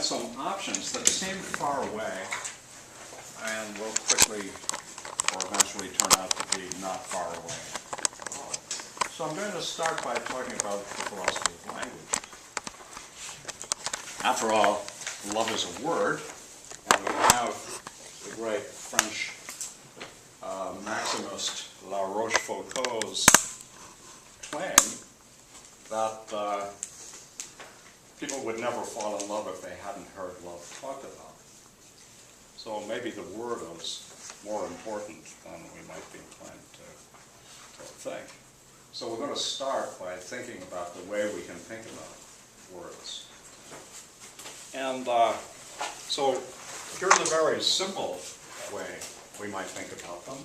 at some options that seem far away and will quickly or eventually turn out to be not far away at all. So I'm going to start by talking about the philosophy of language. After all, love is a word, and we have the great French maximist La Rochefoucauld's claim that people would never fall in love if they hadn't heard love talked about. So maybe the word is more important than we might be inclined to think. So we're going to start by thinking about the way we can think about words. And so here's a very simple way we might think about them.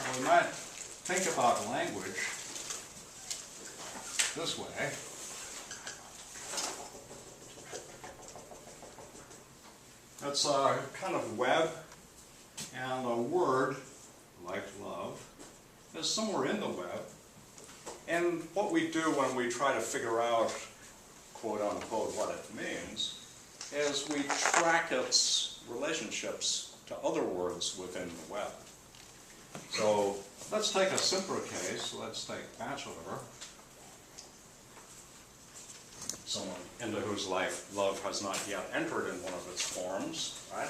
And we might think about language this way. It's a kind of web, and a word, like love, is somewhere in the web. And what we do when we try to figure out, quote unquote, what it means, is we track its relationships to other words within the web. So let's take a simpler case. Let's take bachelor. Someone into whose life love has not yet entered in one of its forms, right?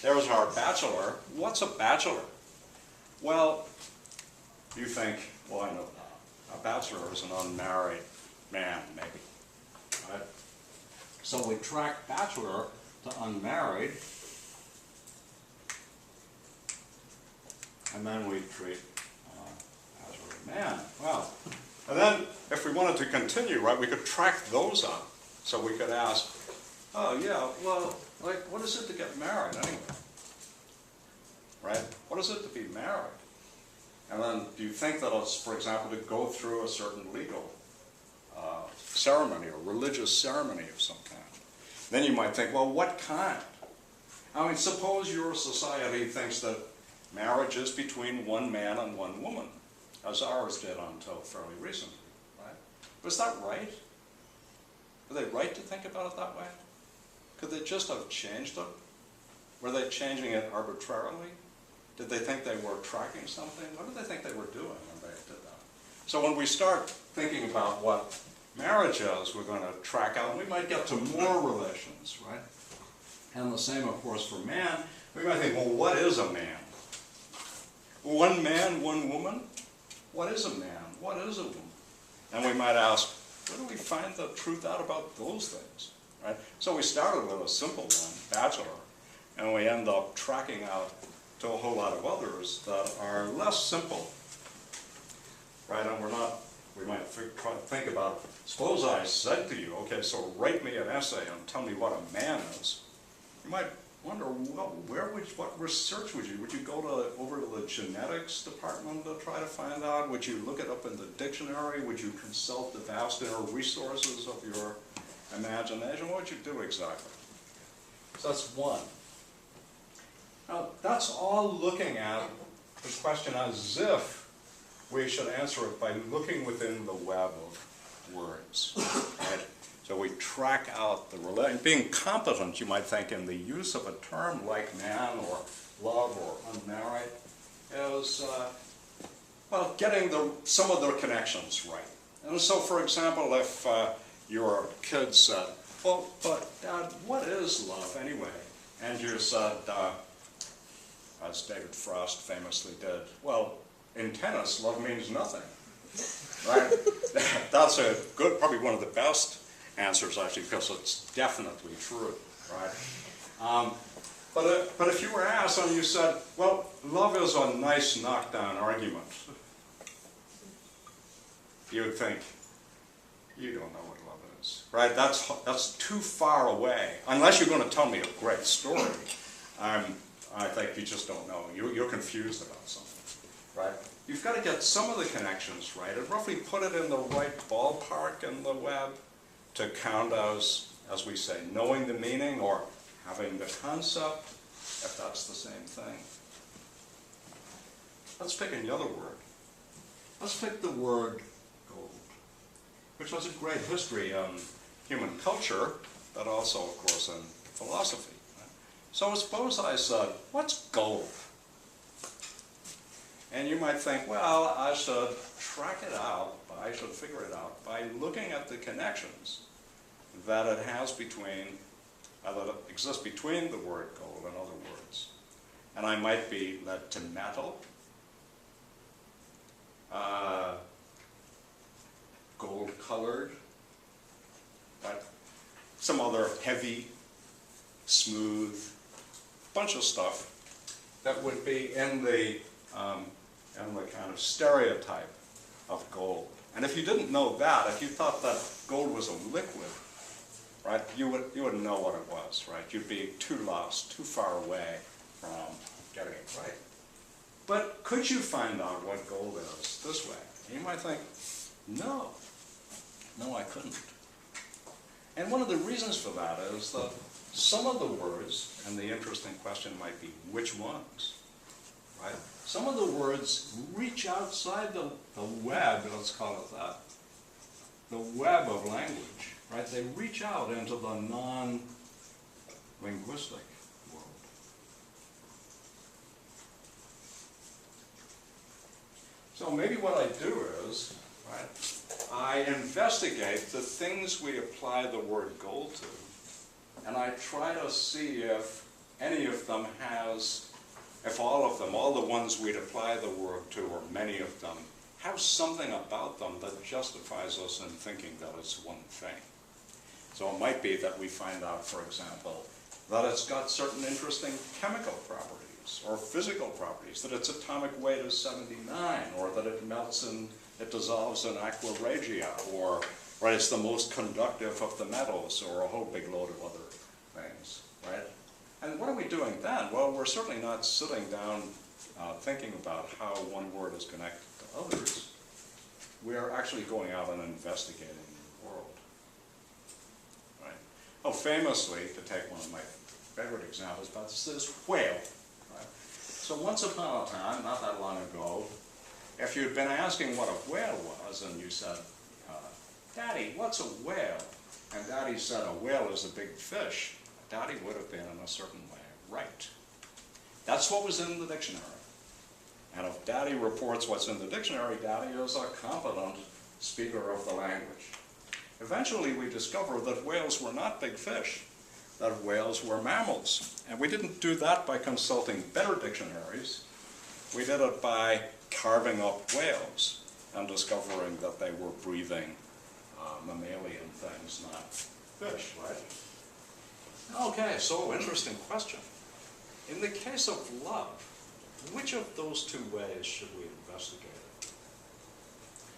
There's our bachelor. What's a bachelor? Well, you think, well, I know that. A bachelor is an unmarried man, maybe, right? So we track bachelor to unmarried, and then we treat bachelor man. Well, and then if we wanted to continue, right, we could track those up. So we could ask, oh yeah, well, like, what is it to get married anyway? Right? What is it to be married? And then do you think that it's, for example, to go through a certain legal ceremony or religious ceremony of some kind? Then you might think, well, what kind? I mean, suppose your society thinks that marriage is between one man and one woman, as ours did until fairly recently, right? Was that right? Were they right to think about it that way? Could they just have changed it? Were they changing it arbitrarily? Did they think they were tracking something? What did they think they were doing when they did that? So when we start thinking about what marriage is, we're going to track out, and we might get to more relations, right? And the same, of course, for man. We might think, well, what is a man? One man, one woman? What is a man? What is a woman? And we might ask, where do we find the truth out about those things? Right? So we started with a simple one, bachelor, and we end up tracking out to a whole lot of others that are less simple. Right? And we might think about, suppose I said to you, okay, so write me an essay and tell me what a man is. You might wonder, well, what research would you go over to the genetics department to try to find out? Would you look it up in the dictionary? Would you consult the vast inner resources of your imagination? What would you do exactly? So that's one. Now, that's all looking at the question as if we should answer it by looking within the web of words, right? So we track out the relation. Being competent, you might think, in the use of a term like man or love or unmarried is, well, getting some of the connections right. And so, for example, if your kid said, well, but Dad, what is love anyway? And you said, as David Frost famously did, well, in tennis, love means nothing, right? That's a good, probably one of the best answers, actually, because it's definitely true, right? But if you were asked and you said, well, love is a nice knockdown argument, you would think, you don't know what love is, right? That's too far away. Unless you're going to tell me a great story, I think you just don't know. You're confused about something, right? You've got to get some of the connections right and roughly put it in the right ballpark in the web to count as we say, knowing the meaning or having the concept, if that's the same thing. Let's pick another word. Let's pick the word gold, which has a great history in human culture. but also, of course, in philosophy. Right? So suppose I said, what's gold? And you might think, well, I should track it out, I should figure it out by looking at the connections that it has between, that exist between the word gold and other words. And I might be led to metal, gold-colored, but some other heavy, smooth, bunch of stuff that would be in the kind of stereotype of gold. And if you didn't know that, if you thought that gold was a liquid, right, you wouldn't know what it was, right? You'd be too lost, too far away from getting it right. But could you find out what gold is this way? You might think, no, I couldn't. And one of the reasons for that is that some of the words, and the interesting question might be which ones, right? Some of the words reach outside the web, let's call it that, the web of language, right? They reach out into the non-linguistic world. So maybe what I do is, right, I investigate the things we apply the word gold to, and I try to see if any of them has, if all of them, all the ones we'd apply the word to, or many of them, have something about them that justifies us in thinking that it's one thing. So it might be that we find out, for example, that it's got certain interesting chemical properties, or physical properties, that its atomic weight is 79, or that it melts in, it dissolves in aqua regia, or right, it's the most conductive of the metals, or a whole big load of other things, right? And what are we doing then? Well, we're certainly not sitting down thinking about how one word is connected to others. We're actually going out and investigating the world, right? Oh, famously, to take one of my favorite examples, but this is whale, right? So once upon a time, not that long ago, if you'd been asking what a whale was, and you said, Daddy, what's a whale? And Daddy said, a whale is a big fish. Daddy would have been, in a certain way, right. That's what was in the dictionary. And if Daddy reports what's in the dictionary, Daddy is a competent speaker of the language. Eventually, we discovered that whales were not big fish, that whales were mammals. And we didn't do that by consulting better dictionaries. We did it by carving up whales and discovering that they were breathing mammalian things, not fish, right? Okay, so interesting question. In the case of love, which of those two ways should we investigate it?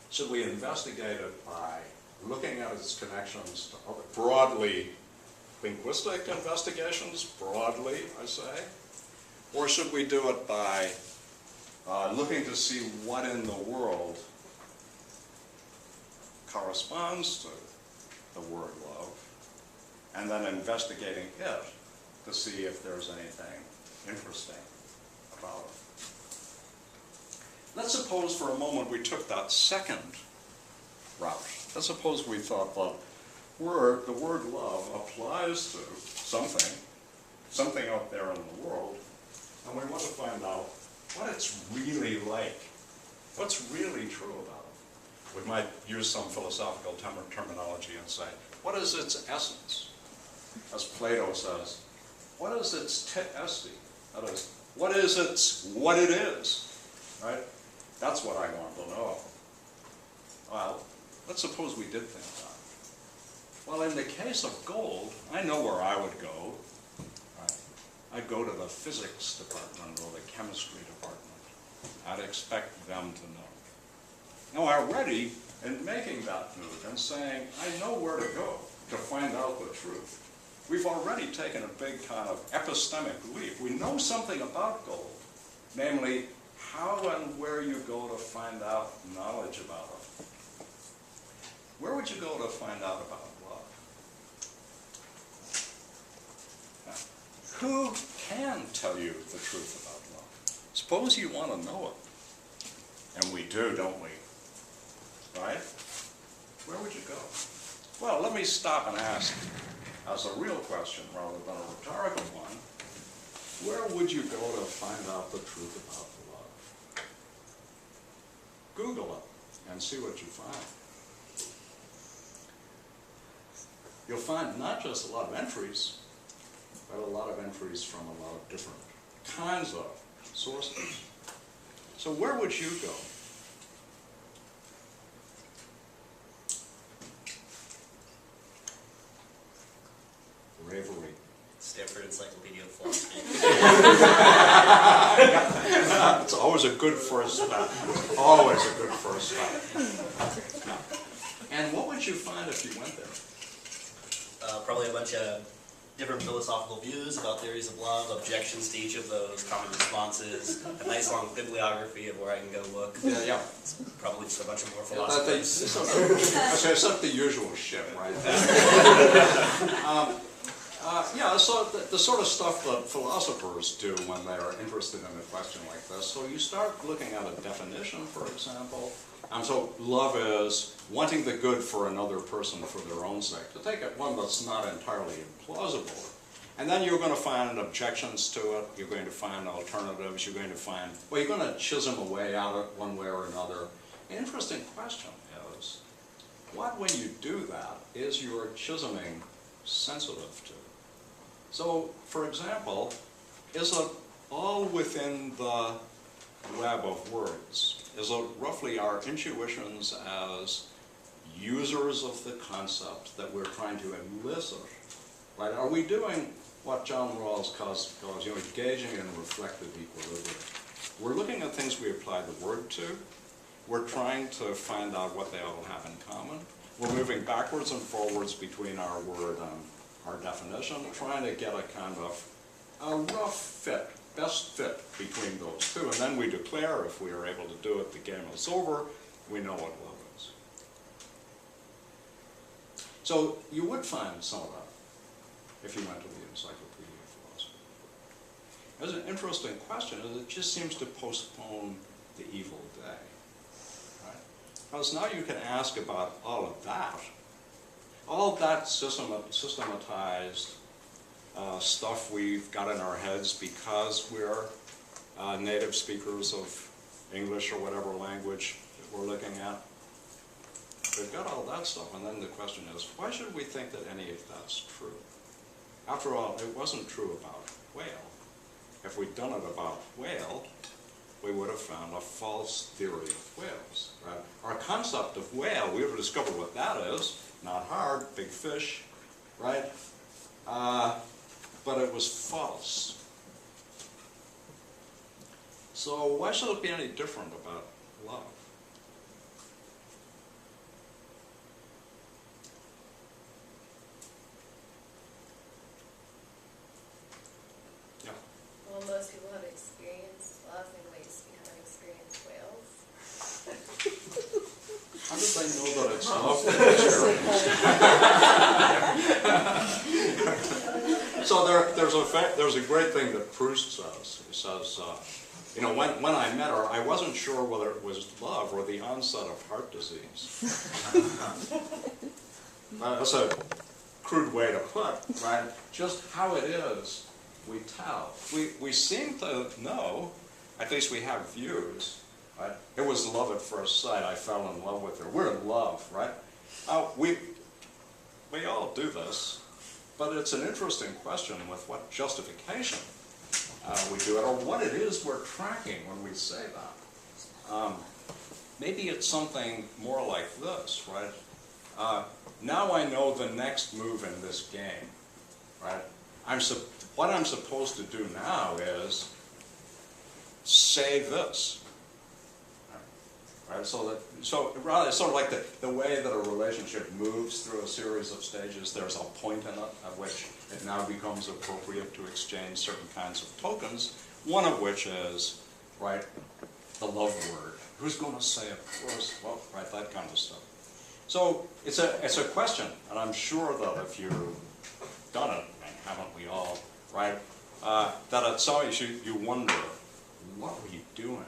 Should we investigate it by looking at its connections to other, broadly linguistic investigations, broadly, I say? Or should we do it by looking to see what in the world corresponds to the word love, and then investigating it to see if there's anything interesting about it? Let's suppose for a moment we took that second route. Let's suppose we thought the word love applies to something out there in the world, and we want to find out what it's really like, what's really true about it. We might use some philosophical terminology and say, what is its essence? As Plato says, what is its te esti? That is, what is its what it is? Right? That's what I want to know. Well, let's suppose we did think that. Well, in the case of gold, I know where I would go. Right? I'd go to the physics department or the chemistry department. I'd expect them to know. Now, already, in making that move and saying, I know where to go to find out the truth, we've already taken a big kind of epistemic leap. We know something about gold, namely, how and where you go to find out knowledge about it. Where would you go to find out about love? Now, who can tell you the truth about love? Suppose you want to know it. And we do, don't we? Right? Where would you go? Well, let me stop and ask, as a real question rather than a rhetorical one, where would you go to find out the truth about love? Google it and see what you find. You'll find not just a lot of entries, but a lot of entries from a lot of different kinds of sources. So where would you go? Bravery. Stanford Encyclopedia of Philosophy. It's always a good first step. Always a good first step. And what would you find if you went there? Probably a bunch of different philosophical views about theories of love, objections to each of those, common responses, a nice long bibliography of where I can go look. Yeah. It's probably just a bunch of more Yeah, philosophers. it's not the usual shit, right? Yeah, so the sort of stuff that philosophers do when they're interested in a question like this. So you start looking at a definition, for example. So love is wanting the good for another person for their own sake. To take it one that's not entirely implausible. And then you're going to find objections to it. You're going to find alternatives. You're going to find, well, you're going to chisel away at it one way or another. An interesting question is, what when you do that is you're chiseling sensitive to? So, for example, is it all within the web of words? Is it roughly our intuitions as users of the concept that we're trying to elicit? Right? Are we doing what John Rawls calls engaging in reflective equilibrium? We're looking at things we apply the word to. We're trying to find out what they all have in common. We're moving backwards and forwards between our word and our definition, trying to get a kind of a rough fit, best fit between those two. And then we declare, if we are able to do it, the game is over. We know what love is. So you would find some of that if you went to the Encyclopedia of Philosophy. There's an interesting question, is it just seems to postpone the evil day. Right? Because now you can ask about all of that systematized stuff we've got in our heads because we're native speakers of English or whatever language that we're looking at. We've got all that stuff, and then the question is, why should we think that any of that's true? After all, it wasn't true about whale. If we'd done it about whale, we would have found a false theory of whales. Right? Our concept of whale, we would have discovered what that is. Not hard, big fish, right? But it was false. So why should it be any different about love? Yeah. Well, most people have experienced love in ways we haven't experienced whales. How did they know that it's love? So there's a great thing that Proust says. He says, when I met her, I wasn't sure whether it was love or the onset of heart disease. That's a crude way to put, right? Just how it is, we tell. We seem to know, at least we have views. Right? It was love at first sight. I fell in love with her. We're in love, right? We all do this, but it's an interesting question with what justification we do it, or what it is we're tracking when we say that. Maybe it's something more like this, right? Now I know the next move in this game, right? What I'm supposed to do now is say this. Right? So it's sort of like the way that a relationship moves through a series of stages. There's a point in it at which it now becomes appropriate to exchange certain kinds of tokens. One of which is, right, the love word. Who's going to say it first? Well, right, that kind of stuff. So it's a question, and I'm sure that if you've done it, and haven't we all, right, that at some point you wonder, what were you doing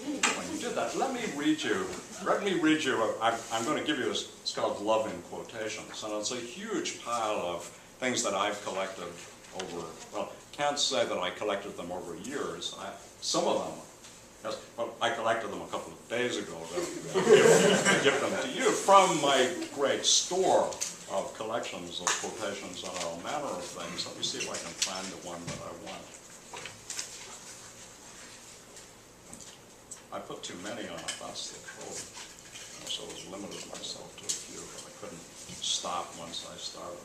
when you did that? Let me read you Let me read you, I'm going to give you this, it's called Love in Quotations, and it's a huge pile of things that I've collected over, well, can't say that I collected them over years. Some of them, yes, but I collected them a couple of days ago to give them to you from my great store of collections of quotations on all manner of things. Let me see if I can find the one that I want. I put too many on it, that's the trouble. So I was limited myself to a few, but I couldn't stop once I started.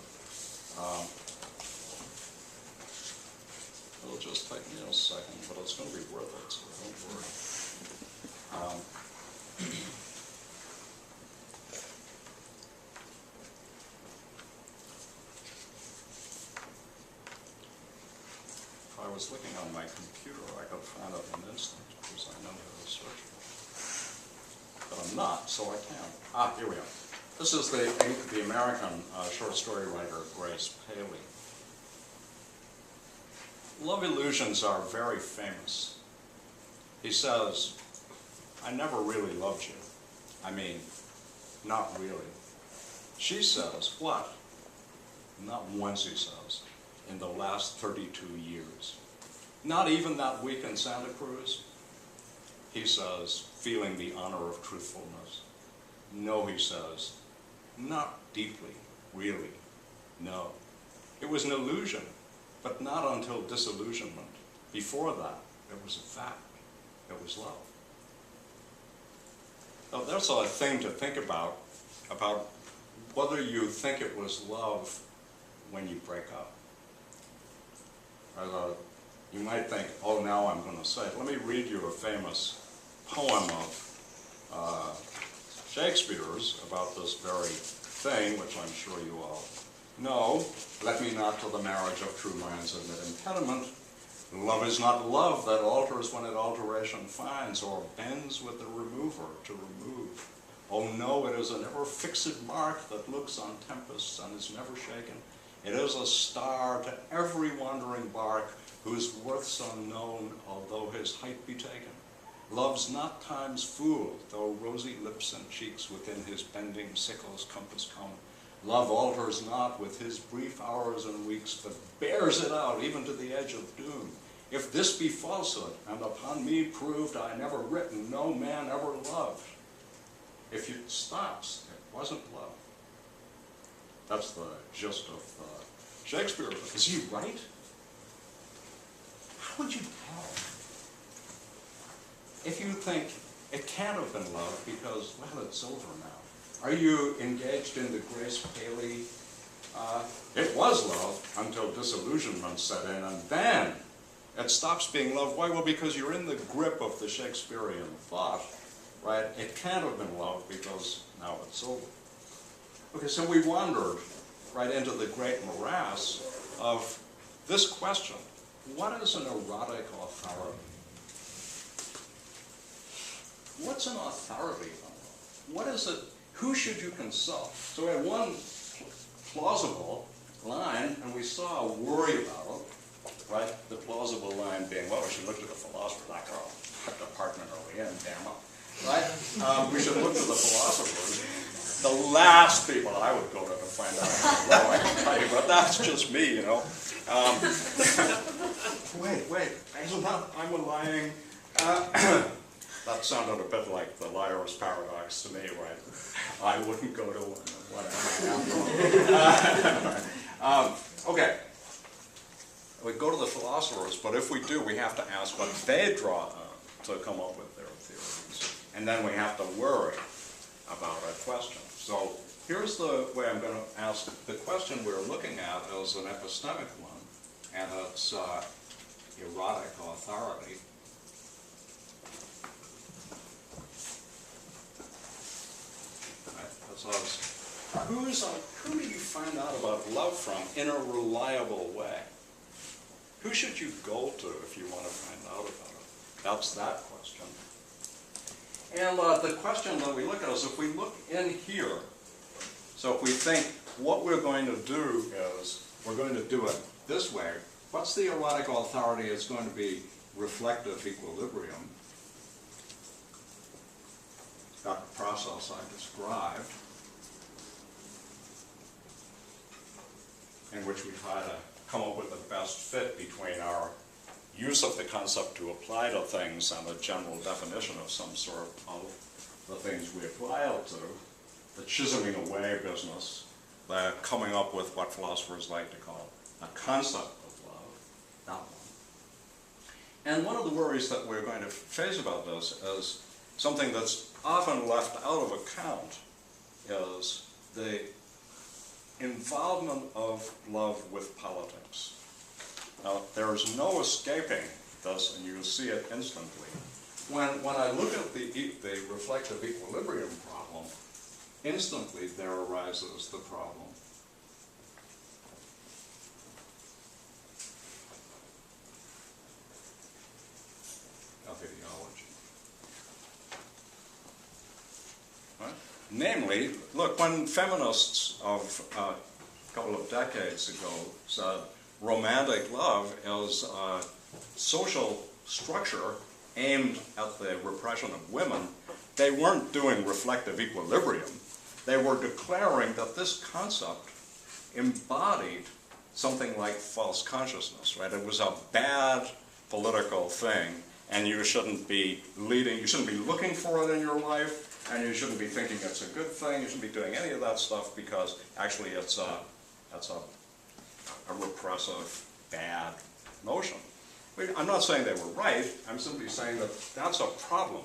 It'll just take me a second, but it's going to be worth it, so don't worry. If I was looking on my computer, I could find it in an instant, because I know how to search for it. But I'm not, so I can't. Here we are. This is the American short story writer Grace Paley. Love illusions are very famous. He says, I never really loved you. I mean, not really. She says, what? Not once, he says, in the last 32 years. Not even that week in Santa Cruz? He says, feeling the honor of truthfulness. No, he says, not deeply, really, no. It was an illusion, but not until disillusionment. Before that, it was a fact. It was love. Now, there's a thing to think about whether you think it was love when you break up. You might think, oh, now I'm going to say it. Let me read you a famous poem of Shakespeare's about this very thing, which I'm sure you all know. Let me not to the marriage of true minds admit impediment. Love is not love that alters when it alteration finds, or bends with the remover to remove. Oh no, it is an ever-fixed mark that looks on tempests and is never shaken. It is a star to every wandering bark, whose worth's unknown, although his height be taken. Love's not time's fool, though rosy lips and cheeks within his bending sickle's compass come. Love alters not with his brief hours and weeks, but bears it out even to the edge of doom. If this be falsehood, and upon me proved I never written, no man ever loved. If it stops, it wasn't love. That's the gist of Shakespeare. Is he right? How would you tell? If you think it can't have been love because, well, it's over now. Are you engaged in the Grace Paley? It was love until disillusionment set in, and then it stops being love. Why? Well, because you're in the grip of the Shakespearean thought, right? It can't have been love because now it's over. Okay, so we wandered right into the great morass of this question. What is an erotic authority? What's an authority on love? What is it? Who should you consult? So we had one plausible line, and we saw a worry about it, right? The plausible line being, well, we should look to the philosopher, like, oh, what department are we in, damn it, right? We should look to the philosophers. The last people I would go to find out, well, I can tell you, but that's just me, you know. Wait, I'm a lying. That sounded a bit like the liar's paradox to me, right? I wouldn't go to one, whatever. Okay. We go to the philosophers, but if we do, we have to ask what they draw on to come up with their theories. And then we have to worry about a question. So here's the way I'm going to ask. The question we're looking at is an epistemic one, and it's erotic authority. Who do you find out about love from in a reliable way? Who should you go to if you want to find out about it? That's that question. And the question that we look at is if we look in here, so if we think what we're going to do is we're going to do it this way, what's the erotic authority? It's going to be reflective equilibrium. that process I described, in which we try to come up with the best fit between our use of the concept to apply to things and a general definition of some sort of the things we apply it to, the chiseling away business, the coming up with what philosophers like to call a concept of love, that one. And one of the worries that we're going to face about this is something that's often left out of account is the involvement of love with politics. Now, there's no escaping this, and you see it instantly. When I look at the reflective equilibrium problem, instantly there arises the problem of ideology. Right? Namely, look, when feminists of a couple of decades ago said romantic love is a social structure aimed at the repression of women, they weren't doing reflective equilibrium. They were declaring that this concept embodied something like false consciousness, right? It was a bad political thing, and you shouldn't be looking for it in your life, and you shouldn't be thinking it's a good thing. You shouldn't be doing any of that stuff because actually it's a repressive, bad notion. I'm not saying they were right. I'm simply saying that that's a problem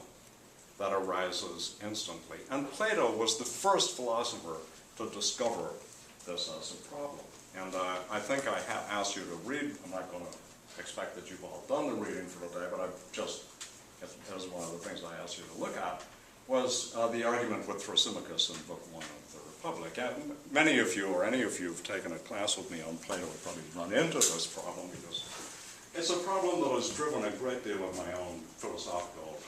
that arises instantly. And Plato was the first philosopher to discover this as a problem. And I think I have asked you to read. I'm not going to expect that you've all done the reading for today, but I've just, as one of the things I asked you to look at, was the argument with Thrasymachus in Book 1 of the Republic. And many of you, or any of you who've taken a class with me on Plato, have probably run into this problem because it's a problem that has driven a great deal of my own philosophical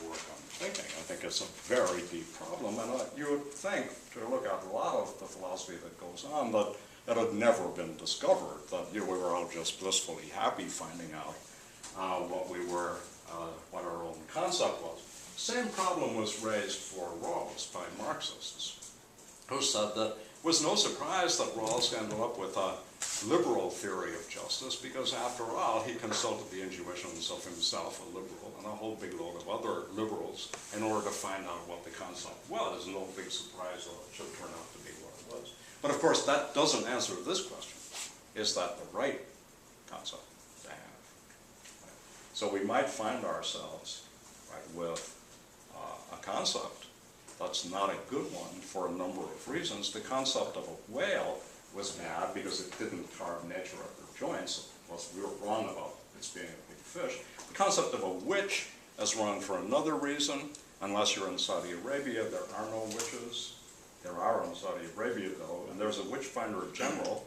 work on thinking. I think it's a very deep problem, and you would think, to look at a lot of the philosophy that goes on, that it had never been discovered, that we were all just blissfully happy finding out what our own concept was. Same problem was raised for Rawls by Marxists, who said that it was no surprise that Rawls ended up with a liberal theory of justice, because after all, he consulted the intuitions of himself, a liberal, and a whole big load of other liberals in order to find out what the concept was. No big surprise that it should turn out to be what it was. But of course, that doesn't answer this question. Is that the right concept to have? Right? So we might find ourselves with a concept that's not a good one for a number of reasons. The concept of a whale was bad because it didn't carve nature at their joints. We were wrong about its being a big fish. The concept of a witch is wrong for another reason. Unless you're in Saudi Arabia, there are no witches. There are in Saudi Arabia, though, and there's a witch finder general.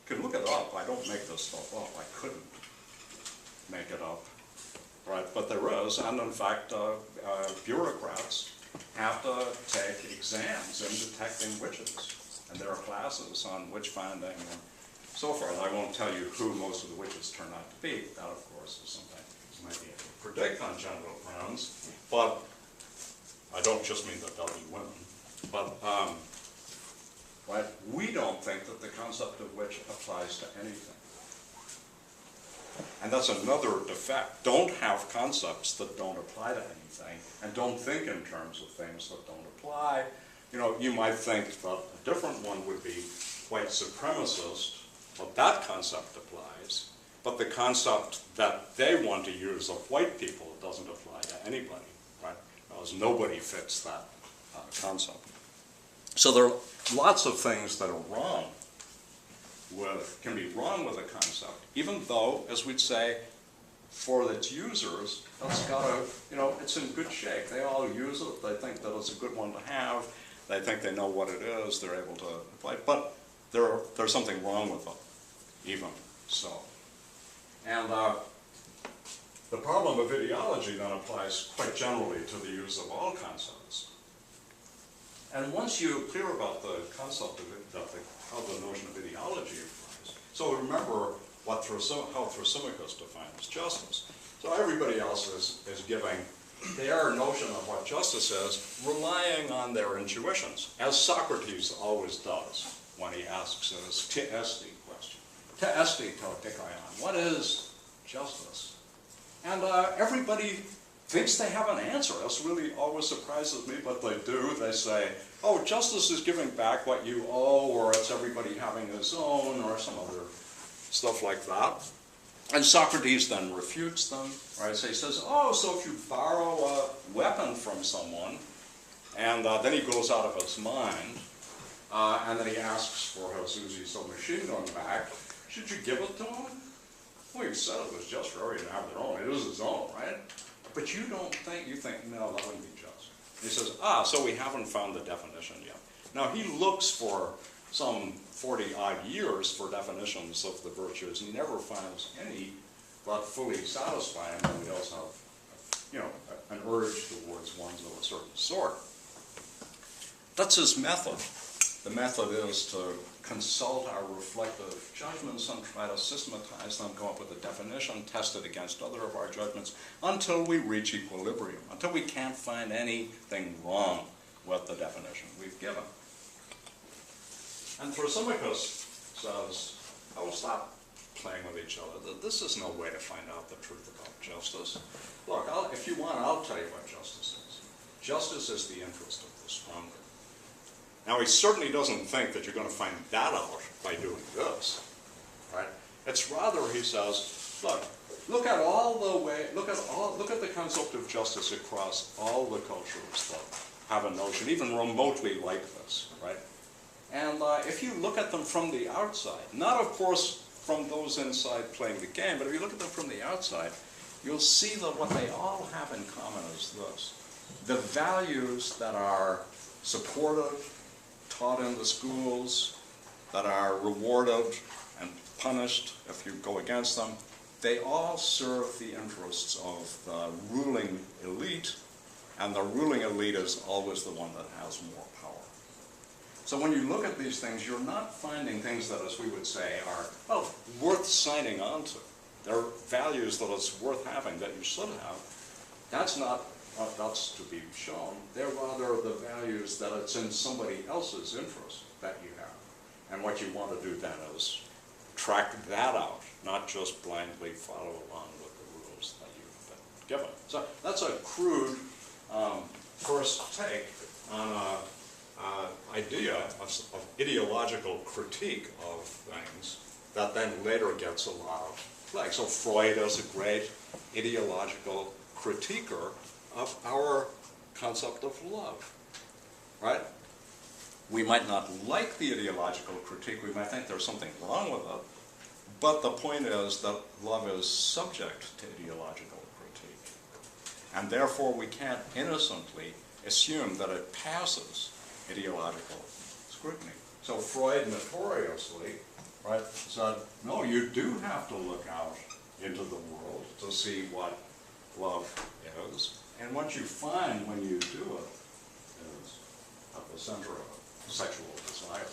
You can look it up. I don't make this stuff up. I couldn't make it up. Right, but there is, and in fact, bureaucrats have to take exams in detecting witches. And there are classes on witch finding and so forth. I won't tell you who most of the witches turn out to be. That, of course, is something you might be able to predict on general grounds. But I don't just mean that they'll be women. But right, we don't think that the concept of witch applies to anything. And that's another defect. Don't have concepts that don't apply to anything, and don't think in terms of things that don't apply. You know, you might think that a different one would be white supremacist, but that concept applies. But the concept that they want to use of white people doesn't apply to anybody, right? Because nobody fits that concept. So there are lots of things that are wrong can be wrong with a concept, even though, as we'd say, for its users, that's got a, it's in good shape. They all use it. They think that it's a good one to have. They think they know what it is. They're able to apply it. But there's something wrong with it, even so. And the problem of ideology then applies quite generally to the use of all concepts. And once you're clear about the concept of it, how the notion of ideology applies. So remember how Thrasymachus defines justice. So everybody else is giving their notion of what justice is, relying on their intuitions, as Socrates always does when he asks his te esti question. Te esti to dikaion, what is justice? And everybody thinks they have an answer. This really always surprises me, but they do. They say, oh, justice is giving back what you owe, or it's everybody having his own, or some other stuff like that. And Socrates then refutes them, right? So he says, oh, so if you borrow a weapon from someone, and then he goes out of his mind, and then he asks for his Uzi submachine gun back, should you give it to him? Well, you said it was just for everybody to have their own. It is his own, right? But you don't think, you think, no, that wouldn't be just. He says, so we haven't found the definition yet. Now, he looks for some 40-odd years for definitions of the virtues, and he never finds any but fully satisfying, and he does have, you know, an urge towards ones of a certain sort. That's his method. The method is to consult our reflective judgments and try to systematize them, come up with a definition, test it against other of our judgments, until we reach equilibrium, until we can't find anything wrong with the definition we've given. And Thrasymachus says, oh, stop playing with each other. This is no way to find out the truth about justice. Look, if you want, I'll tell you what justice is. Justice is the interest of the stronger. Now, he certainly doesn't think that you're going to find that out by doing this, right? It's rather, he says, look at the concept of justice across all the cultures that have a notion, even remotely like this, right? And if you look at them from the outside, not of course from those inside playing the game, but if you look at them from the outside, you'll see that what they all have in common is this. The values that are supported, taught in the schools, that are rewarded and punished if you go against them, they all serve the interests of the ruling elite, and the ruling elite is always the one that has more power. So when you look at these things, you're not finding things that, as we would say, are, well, worth signing on to. They're values that it's worth having, that you should have. That's not that's to be shown. They're rather the values that it's in somebody else's interest that you have. And what you want to do then is track that out, not just blindly follow along with the rules that you've been given. So that's a crude first take on an idea of ideological critique of things that then later gets a lot of play. So Freud is a great ideological critiquer of our concept of love, right? We might not like the ideological critique, we might think there's something wrong with it, but the point is that love is subject to ideological critique. And therefore we can't innocently assume that it passes ideological scrutiny. So Freud notoriously, right, said, no, you do have to look out into the world to see what love is. And what you find when you do it is at the center of it, sexual desire.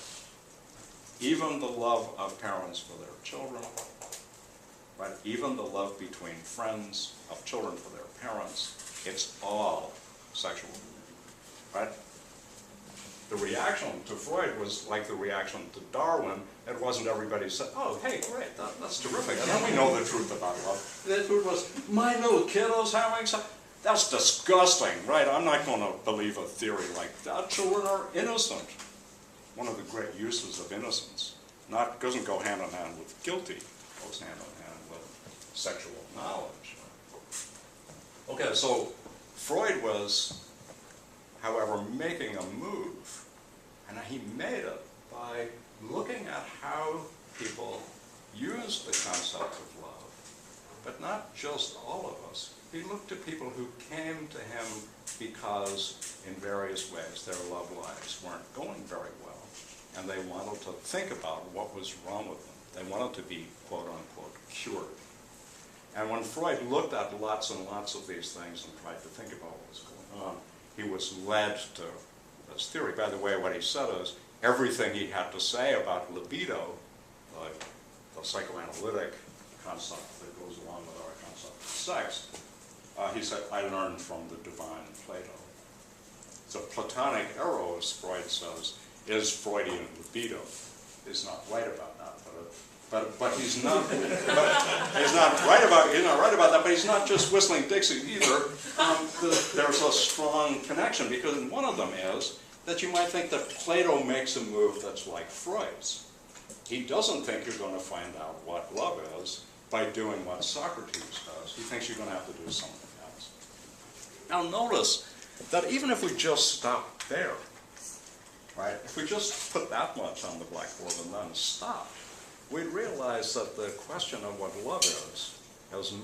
Even the love of parents for their children, right? Even the love between friends of children for their parents, it's all sexual, right? The reaction to Freud was like the reaction to Darwin. It wasn't everybody said, oh, hey, great, that's terrific. And then we know the truth about love. The truth was, my little kiddo's having sex. That's disgusting, right? I'm not going to believe a theory like that. Children are innocent. One of the great uses of innocence doesn't go hand in hand with guilty, goes hand in hand with sexual knowledge. Okay, so Freud was, however, making a move, and he made it by looking at how people use the concept of love, but not just all of us. He looked at people who came to him because, in various ways, their love lives weren't going very well, and they wanted to think about what was wrong with them. They wanted to be, quote-unquote, cured. And when Freud looked at lots and lots of these things and tried to think about what was going on, he was led to this theory. By the way, what he said is, everything he had to say about libido, the psychoanalytic concept that goes along with our concept of sex, He said, I learned from the divine Plato. The Platonic eros, Freud says, is Freudian libido. He's not right about that, but he's not. He's not right about that. But he's not just whistling Dixie either. There's a strong connection, because one of them is that you might think that Plato makes a move that's like Freud's. He doesn't think you're going to find out what love is by doing what Socrates does. He thinks you're going to have to do something else. Now notice that even if we just stop there, right, if we just put that much on the blackboard and then stop, we'd realize that the question of what love is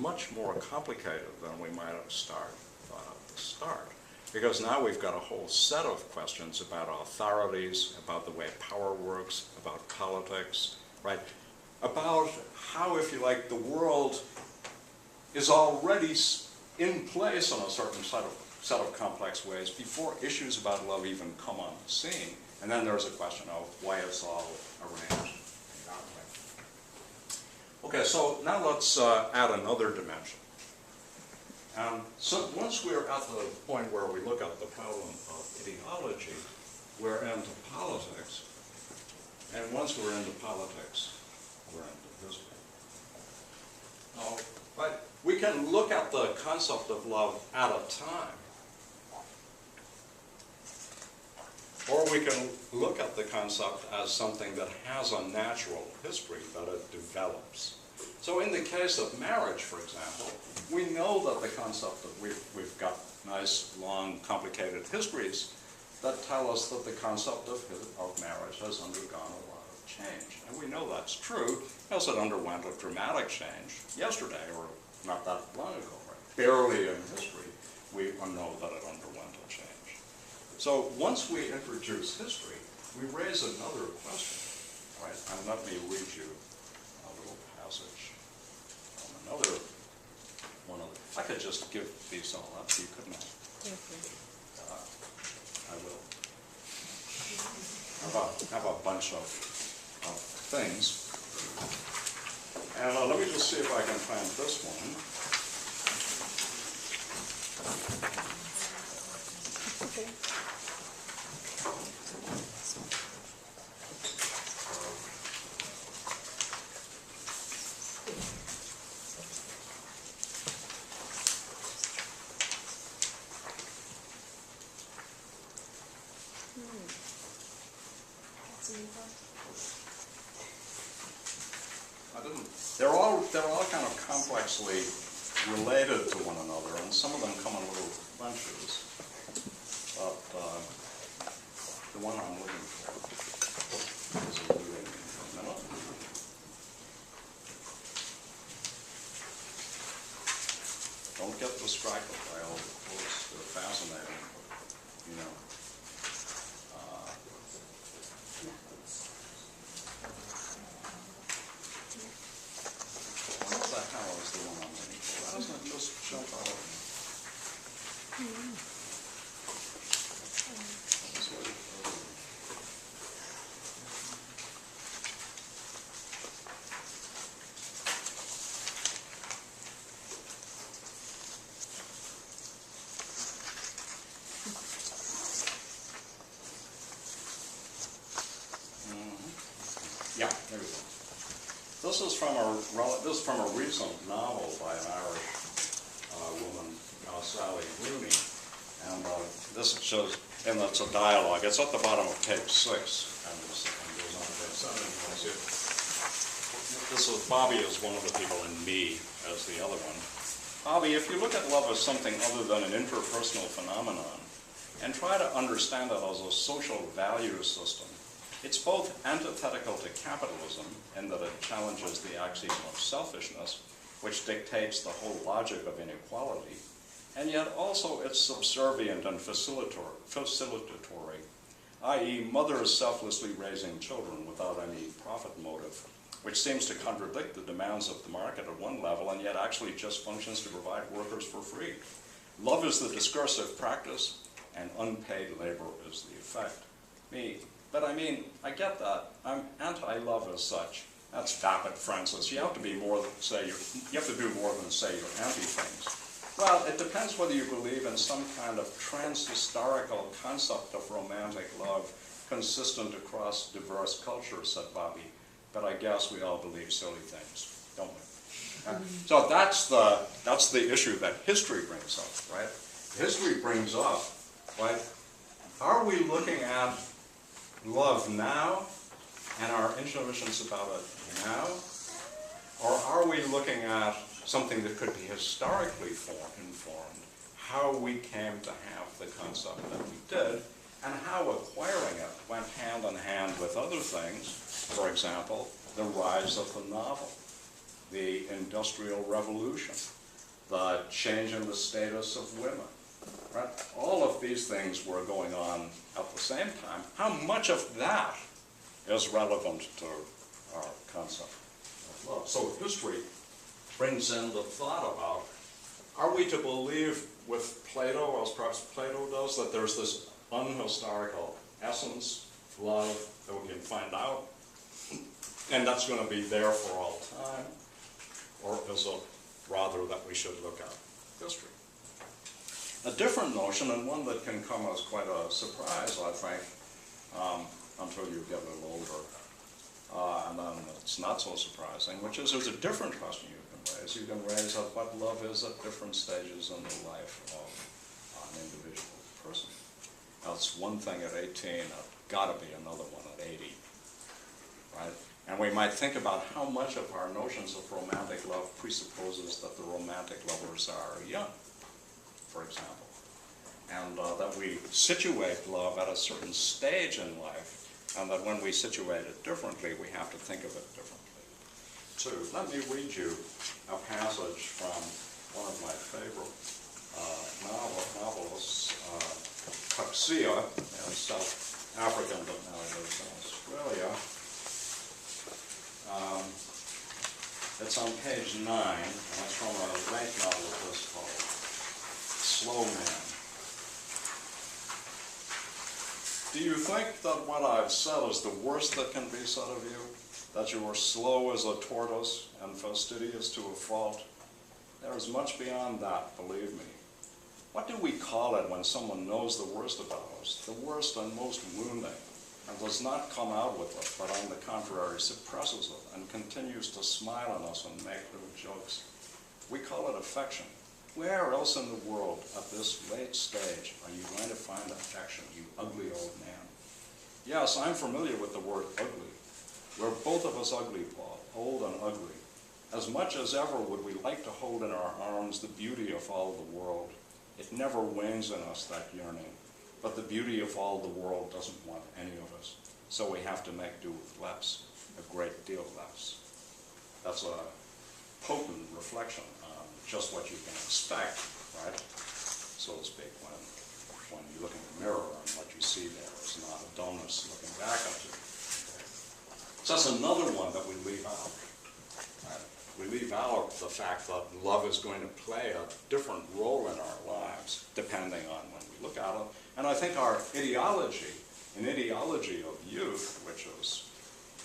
much more complicated than we might have thought at the start. Because now we've got a whole set of questions about authorities, about the way power works, about politics, right? About how, if you like, the world is already in place in a certain set of complex ways before issues about love even come on the scene. And then there's a question of why it's all arranged that way. Okay, so now let's add another dimension. So once we're at the point where we look at the problem of ideology, we're into politics. And once we're into politics, we're into history. But we can look at the concept of love at a time. Or we can look at the concept as something that has a natural history, that it develops. So in the case of marriage, for example, we know that the concept that we've got nice, long, complicated histories that tell us that the concept of marriage has undergone a lot of change. And we know that's true, as it underwent a dramatic change yesterday, or not that long ago, right? Barely in history, we know that it underwent a change. So once we introduce history, we raise another question, right? And let me read you a little passage from another one of the, I could just give these all up to you, couldn't I? I will. Have a bunch of things. And let me just see if I can find this one. Okay. They're all kind of complexly related to one another, and some of them come in little bunches. But the one I'm looking for is eluding me for a minute. Don't get distracted by all the quotes. They're fascinating, but, you know. Doesn't it just jump out at me? Yeah, there we go. This is from a recent novel by an Irish woman, Sally Rooney, and this shows, and it's a dialogue. It's at the bottom of page 6, and goes on to page 7. This is Bobby as one of the people, and me as the other one. Bobby, if you look at love as something other than an interpersonal phenomenon, and try to understand it as a social value system, it's both antithetical to capitalism in that it challenges the axiom of selfishness, which dictates the whole logic of inequality, and yet also it's subservient and facilitatory, i.e. mothers selflessly raising children without any profit motive, which seems to contradict the demands of the market at one level and yet actually just functions to provide workers for free. Love is the discursive practice, and unpaid labor is the effect. But I mean, I get that. I'm anti-love as such. That's vapid, Francis. You have to be more than say you have to do more than say you're anti things. Well, it depends whether you believe in some kind of trans-historical concept of romantic love consistent across diverse cultures, said Bobby. But I guess we all believe silly things, don't we? So that's the issue that history brings up, right? History brings up, right? Are we looking at love now and our intuitions about it now? Or are we looking at something that could be historically informed, how we came to have the concept that we did, and how acquiring it went hand in hand with other things, for example, the rise of the novel, the Industrial Revolution, the change in the status of women, right? All of these things were going on at the same time. How much of that is relevant to our concept of love? So history brings in the thought about, are we to believe with Plato, as perhaps Plato does, that there's this unhistorical essence, love, that we can find out, and that's going to be there for all time? Or is it rather that we should look at history? A different notion, and one that can come as quite a surprise, I think, until you get a little older, and then it's not so surprising, which is there's a different question you can raise. You can raise what love is at different stages in the life of an individual person. That's one thing at 18, it's got to be another one at 80, right? And we might think about how much of our notions of romantic love presupposes that the romantic lovers are young, for example, and that we situate love at a certain stage in life, and that when we situate it differently, we have to think of it differently, too. Let me read you a passage from one of my favorite novelists, Coxia, a South African but now lives in Australia. It's on page 9, and it's from a late novel of his called Slow Man. Do you think that what I've said is the worst that can be said of you? That you are slow as a tortoise and fastidious to a fault? There is much beyond that, believe me. What do we call it when someone knows the worst about us, the worst and most wounding, and does not come out with it, but on the contrary suppresses it and continues to smile on us and make little jokes? We call it affection. Where else in the world at this late stage are you going to find affection, you ugly old man? Yes, I'm familiar with the word ugly. We're both of us ugly, Paul, old and ugly. As much as ever would we like to hold in our arms the beauty of all the world. It never wanes in us, that yearning. But the beauty of all the world doesn't want any of us. So we have to make do with less, a great deal less. That's a potent reflection on just what you can expect, right? So to speak, when you look in the mirror and what you see there is not a dumbness looking back at you. So that's another one that we leave out. Right? We leave out the fact that love is going to play a different role in our lives, depending on when we look at it. And I think our ideology, an ideology of youth, which is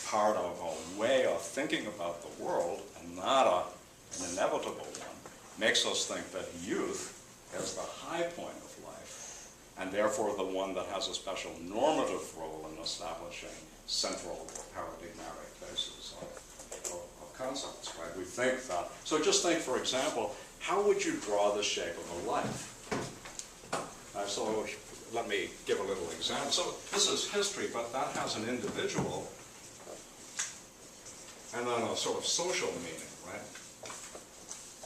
part of a way of thinking about the world and not an inevitable one, makes us think that youth is the high point of life, and therefore the one that has a special normative role in establishing central or paradigmatic bases of concepts, right? We think that. So just think, for example, how would you draw the shape of a life? So let me give a little example. So this is history, but that has an individual and then a sort of social meaning, right?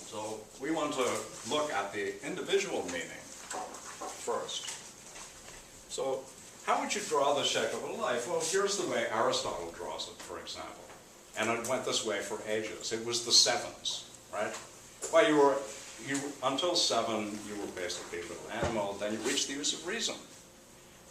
So we want to look at the individual meaning first. So how would you draw the shape of a life? Well, here's the way Aristotle draws it, for example. And it went this way for ages. It was the sevens, right? Well, until 7, you were basically a little animal. Then you reached the use of reason.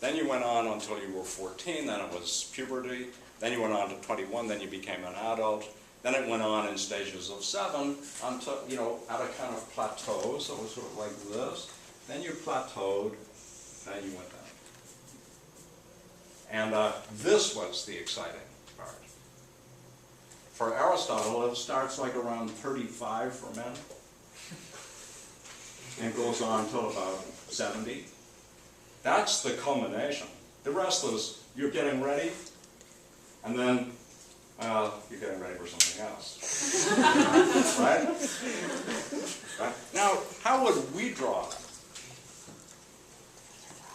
Then you went on until you were 14. Then it was puberty. Then you went on to 21. Then you became an adult. Then it went on in stages of 7 until, at a kind of plateau. So it was sort of like this. Then you plateaued. Then you went down. And this was the exciting part. For Aristotle, it starts like around 35 for men. and goes on till about 70. That's the culmination. The rest is you're getting ready, and then you're getting ready for something else. Right? Right? Now, how would we draw it?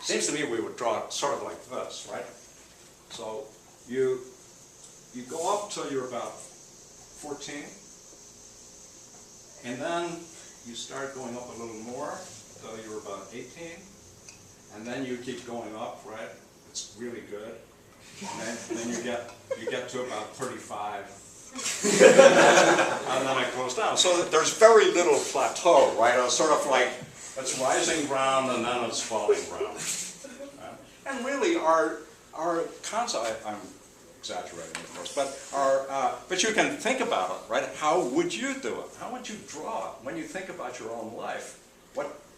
Seems to me we would draw it sort of like this, right? So you go up till you're about 14, and then you start going up a little more till you're about 18, and then you keep going up, right? It's really good. And then you get to about 35, and then it goes down. So there's very little plateau, right? It's sort of like it's rising ground and then it's falling ground. Right? And really, our concept, I'm exaggerating, of course, but you can think about it, right? How would you do it? How would you draw it when you think about your own life?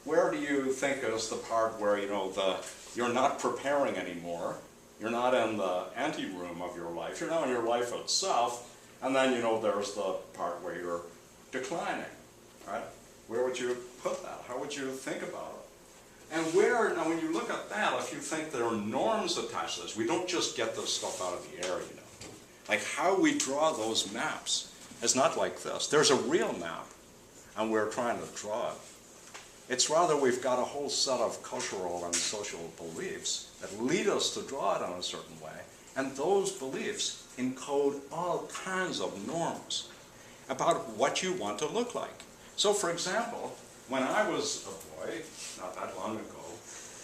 Where do you think is the part where you're not preparing anymore? You're not in the ante-room of your life. You're now in your life itself, and then there's the part where you're declining, right? Where would you put that? How would you think about it? And now when you look at that, if you think there are norms attached to this, we don't just get this stuff out of the air, Like how we draw those maps is not like this. There's a real map, and we're trying to draw it. It's rather we've got a whole set of cultural and social beliefs that lead us to draw it in a certain way, and those beliefs encode all kinds of norms about what you want to look like. So for example, when I was a boy, not that long ago,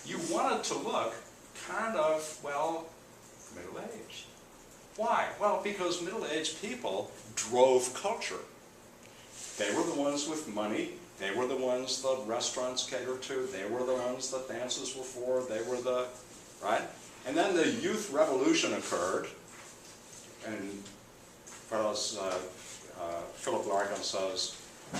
you wanted to look kind of, well, middle-aged. Why? Well, because middle-aged people drove culture. They were the ones with money. They were the ones that restaurants catered to. They were the ones that dances were for. They were right? And then the youth revolution occurred, and Philip Larkin says,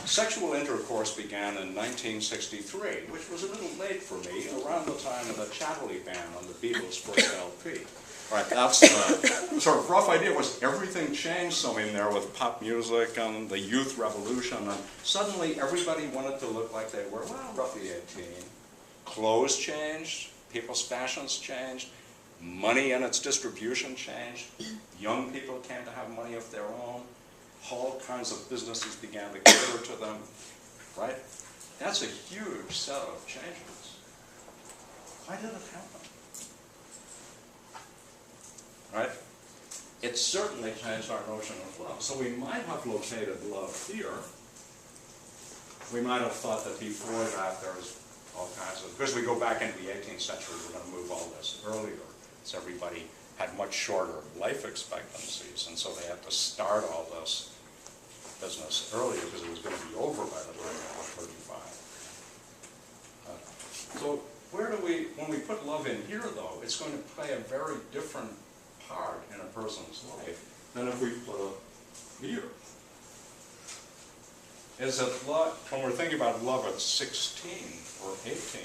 sexual intercourse began in 1963, which was a little late for me, around the time of the Chatterley ban on the Beatles' first LP. Right, that's the sort of rough idea was everything changed some in there with pop music and the youth revolution, and suddenly everybody wanted to look like they were, well, roughly 18. Clothes changed, people's fashions changed, money and its distribution changed, young people came to have money of their own, all kinds of businesses began to cater to them, right? That's a huge set of changes. Why did it happen? Right? It certainly changed our notion of love. So we might have located love here. We might have thought that before that there was all kinds of, because we go back into the 18th century, we're going to move all this earlier. So everybody had much shorter life expectancies, and so they had to start all this business earlier because it was going to be over by the time they were 35. So when we put love in here, though, it's going to play a very different part in a person's life than if we put it here. Is it love, when we're thinking about love at 16 or 18,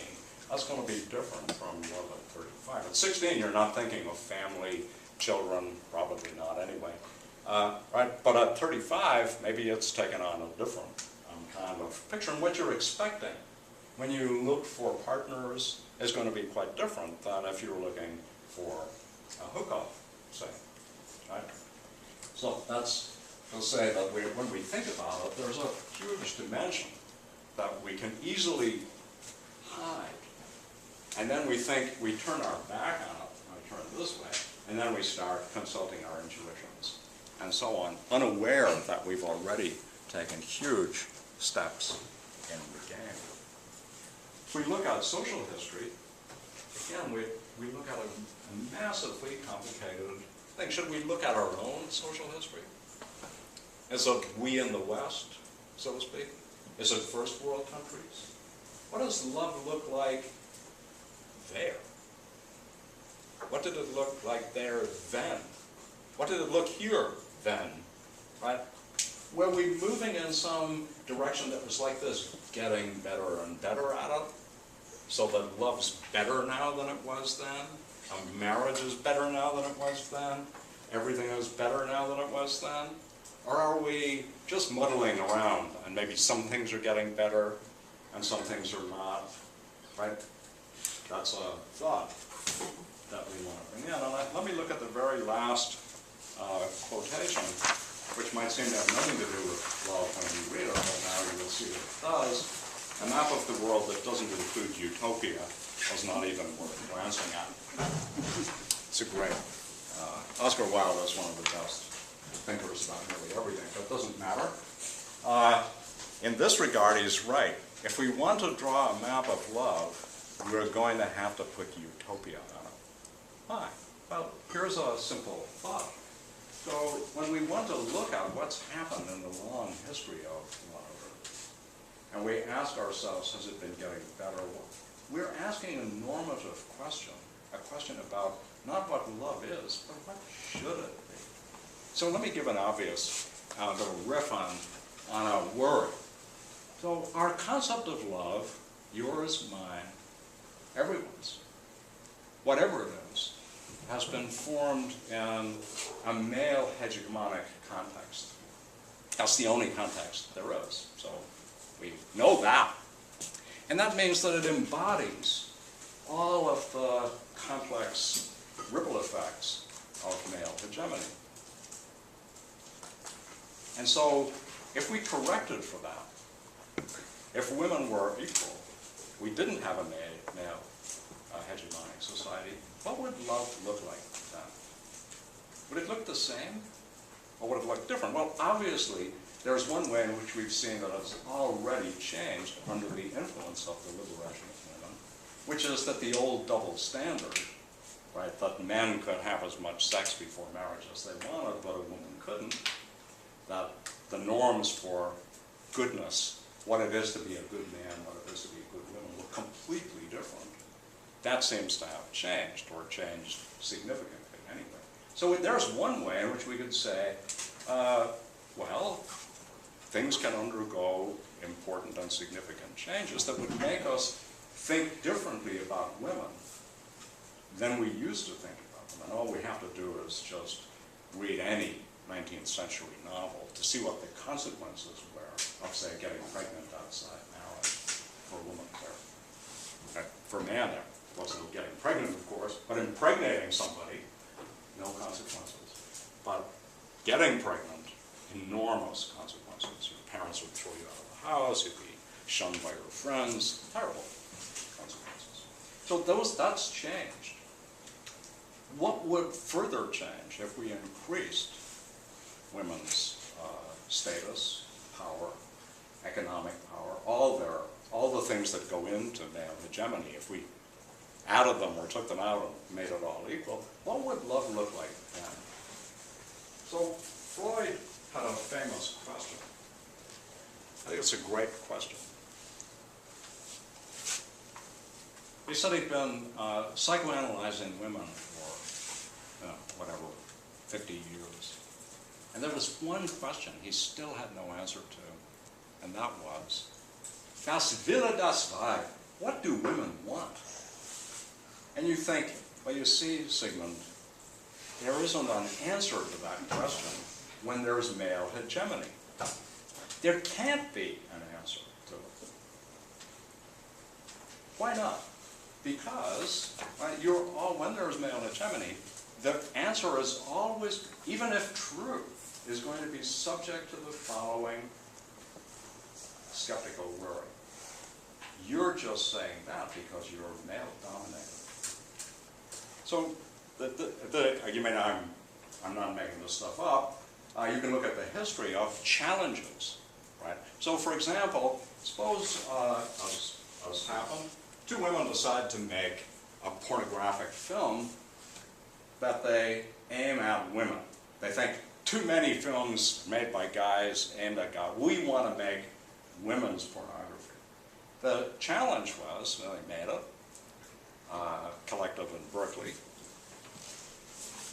that's going to be different from love at 35. At 16, you're not thinking of family, children, probably not anyway. Right? But at 35, maybe it's taken on a different kind of picture. And what you're expecting when you look for partners is going to be quite different than if you're looking for a hookup, say. Right? So that's to say that when we think about it, there's a huge dimension that we can easily hide. And then we think we turn our back on it, I turn this way, and then we start consulting our intuitions and so on, unaware that we've already taken huge steps in the game. If we look at social history, again, we look at a massively complicated thing. Should we look at our own social history? Is it we in the West, so to speak? Is it first world countries? What does love look like there? What did it look like there then? What did it look here then? Right? Were we moving in some direction that was like this, getting better and better at it? So that love's better now than it was then? Marriage is better now than it was then? Everything is better now than it was then? Or are we just muddling around and maybe some things are getting better and some things are not, right? That's a thought that we want to bring in. And let me look at the very last quotation, which might seem to have nothing to do with love when you read it, but now you will see that it does. A map of the world that doesn't include utopia is not even worth glancing at. It's a great, Oscar Wilde is one of the best thinkers about nearly everything, but it doesn't matter. In this regard, he's right. If we want to draw a map of love, we're going to have to put utopia on it. Why? Well, here's a simple thought. So when we want to look at what's happened in the long history of love, and we ask ourselves, has it been getting better? We're asking a normative question, a question about not what love is, but what should it be? So let me give an obvious little riff on a word. So our concept of love, yours, mine, everyone's, whatever it is, has been formed in a male hegemonic context. That's the only context there is. So we know that. And that means that it embodies all of the complex ripple effects of male hegemony. And so if we corrected for that, if women were equal, we didn't have a male hegemonic society, what would love look like then? Would it look the same? Or would it look different? Well, obviously, there's one way in which we've seen that it's already changed under the influence of the liberation of women, which is that the old double standard, right, that men could have as much sex before marriage as they wanted, but a woman couldn't, that the norms for goodness, what it is to be a good man, what it is to be a good woman, were completely different. That seems to have changed, or changed significantly anyway. So there's one way in which we could say, well, things can undergo important and significant changes that would make us think differently about women than we used to think about them. And all we have to do is just read any 19th century novel to see what the consequences were of, say, getting pregnant outside marriage for a woman there. For a man, there wasn't getting pregnant, of course, but impregnating somebody, no consequences. But getting pregnant, enormous consequences. Your parents would throw you out of the house, you'd be shunned by your friends, terrible consequences. So that's changed. What would further change if we increased women's status, power, economic power, all the things that go into male hegemony? If we added them or took them out and made it all equal, what would love look like then? So Freud had a famous question. I think it's a great question. He said he'd been psychoanalyzing women for, whatever, 50 years. And there was one question he still had no answer to, and that was, was will das Weib? What do women want? And you think, well, you see, Sigmund, there isn't an answer to that question when there's male hegemony. There can't be an answer to it. Why not? Because when there's male hegemony, the answer is always, even if true, is going to be subject to the following skeptical worry. You're just saying that because you're male-dominated. So, you may know I'm not making this stuff up. You can look at the history of challenges, right? So, for example, suppose, as happened, two women decide to make a pornographic film that they aim at women. They think too many films made by guys aimed at guys. We want to make women's pornography. The challenge was, they made it, collective in Berkeley.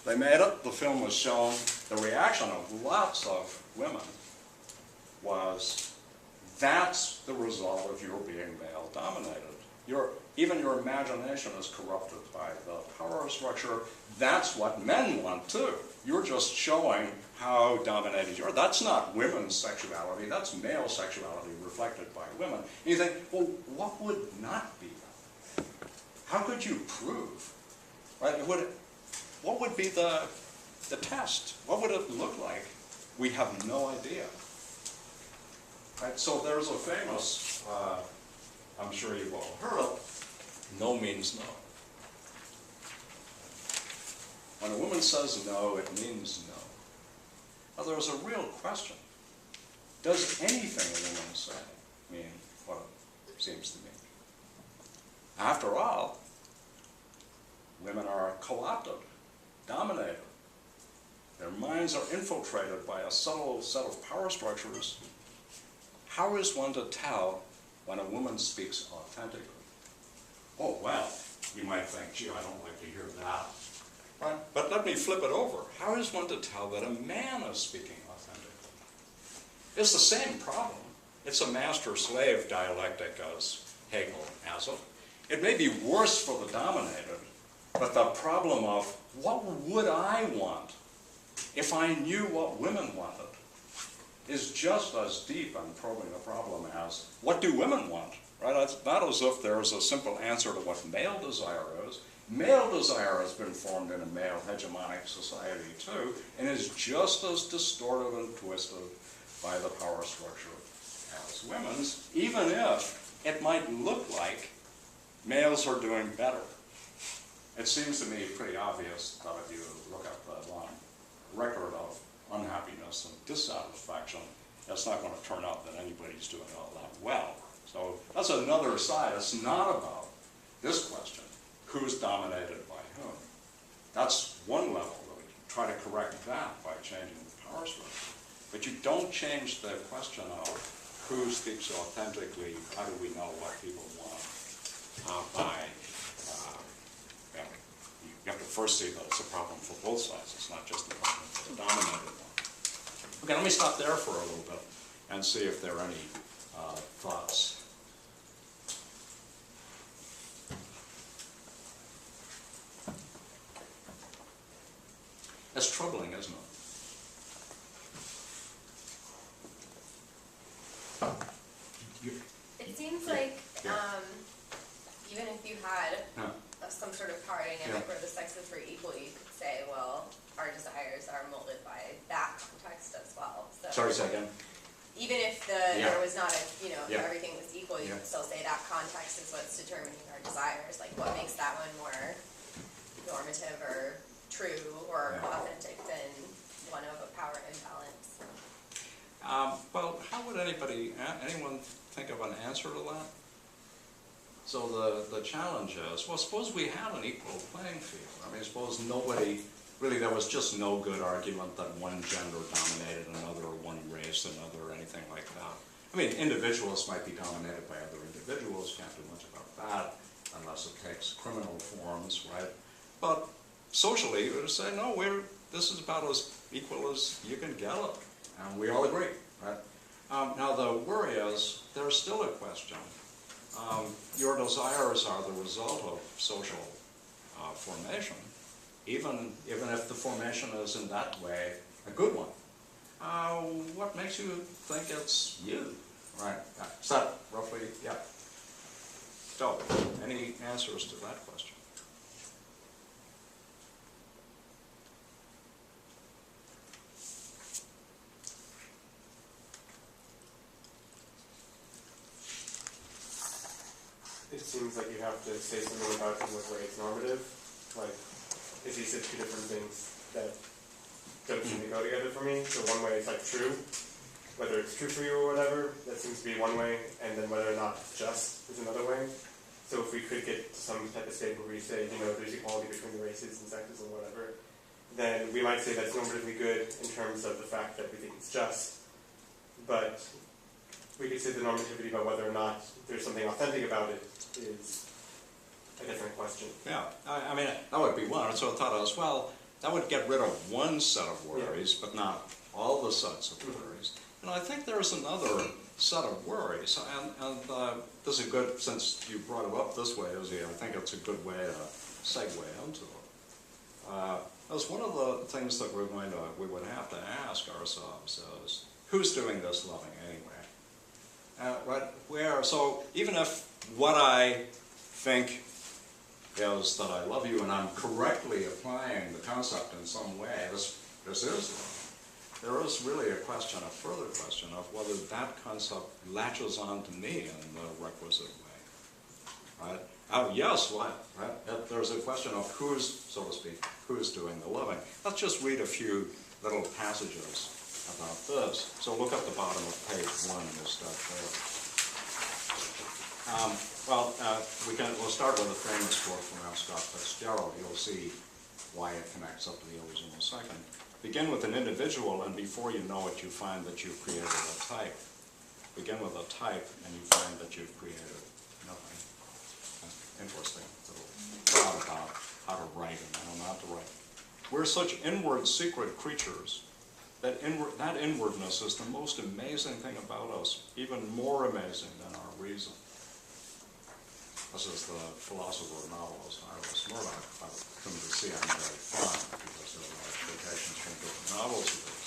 They made it, the film was shown. The reaction of lots of women was, that's the result of your being male-dominated. even your imagination is corrupted by the power structure. That's what men want too. You're just showing how dominated you are. That's not women's sexuality, that's male sexuality reflected by women. And you think, well, what would not be that? How could you prove? Right? What would be the test? What would it look like? We have no idea. Right? So there's a famous, I'm sure you've all heard of, no means no. When a woman says no, it means no. Now there's a real question. Does anything a woman say mean what it seems to mean? After all, women are co-opted, dominated. Their minds are infiltrated by a subtle set of power structures. How is one to tell when a woman speaks authentically? Oh, well, you might think, gee, I don't like to hear that. Right? But let me flip it over. How is one to tell that a man is speaking authentically? It's the same problem. It's a master-slave dialectic, as Hegel has it. It may be worse for the dominated, but the problem of what would I want if I knew what women wanted is just as deep and probing the problem as what do women want? Right? It's not as if there's a simple answer to what male desire is. Male desire has been formed in a male hegemonic society too, and is just as distorted and twisted by the power structure as women's, even if it might look like males are doing better. It seems to me pretty obvious that if you look at the long record of unhappiness and dissatisfaction, it's not going to turn out that anybody's doing all that well. So that's another side. It's not about this question, who's dominated by whom. That's one level that we try to correct that by changing the power structure. But you don't change the question of who speaks authentically, how do we know what people want, you have to first see that it's a problem for both sides. It's not just a problem for the dominated one. Okay, let me stop there for a little bit and see if there are any thoughts. It's troubling, isn't it? It seems like even if you had some sort of power dynamic where the sexes were equal, you could say, well, our desires are molded by that context as well. So Sorry, say again. even if there was not everything was equal, you could still say that context is what's determining our desires. Like what makes that one more normative or true or authentic than one of a power imbalance? Well, how would anyone think of an answer to that? So the challenge is, well, suppose we had an equal playing field. I mean, suppose there was just no good argument that one gender dominated another, or one race another, or anything like that. I mean, individuals might be dominated by other individuals, can't do much about that, unless it takes criminal forms, right? But socially, you would say, no, this is about as equal as you can get it, and we all agree, right? Now the worry is, there's still a question. Your desires are the result of social formation, even if the formation is in that way a good one. What makes you think it's you, right? Is that roughly, yeah. So, any answers to that question? It seems like you have to say something about in what way it's normative. Like, if you said two different things that don't seem to go together for me. So one way is like true, whether it's true for you or whatever, that seems to be one way, and then whether or not it's just is another way. So if we could get to some type of state where we say, there's equality between the races and sexes and whatever, then we might say that's normatively good in terms of the fact that we think it's just. But we could say the normativity about whether or not there's something authentic about it is a different question. Yeah, I mean, that would be one. So I thought as well, that would get rid of one set of worries, but not all the sets of worries. And I think there's another set of worries. And this is good, since you brought it up this way, Izzy, I think it's a good way to segue into it. As one of the things that we would have to ask ourselves is, who's doing this loving anyway? Right? So even if what I think is that I love you and I'm correctly applying the concept in some way, this is love. There is really a further question of whether that concept latches on to me in the requisite way. Right? Yes, what? Right? There's a question of who's, so to speak, who's doing the loving. Let's just read a few little passages about this. So look at the bottom of page 1 and we'll start there. We'll start with a famous quote from F. Scott Fitzgerald. You'll see why it connects up to the others in a second. Begin with an individual, and before you know it, you find that you've created a type. Begin with a type, and you find that you've created nothing. Interesting little thought about how to write and how not to write. We're such inward, secret creatures that that inwardness is the most amazing thing about us, even more amazing than our reason. This is the philosopher and novelist Iris Murdoch. I've come to see I'm very fond because there are quotations from different novels of his.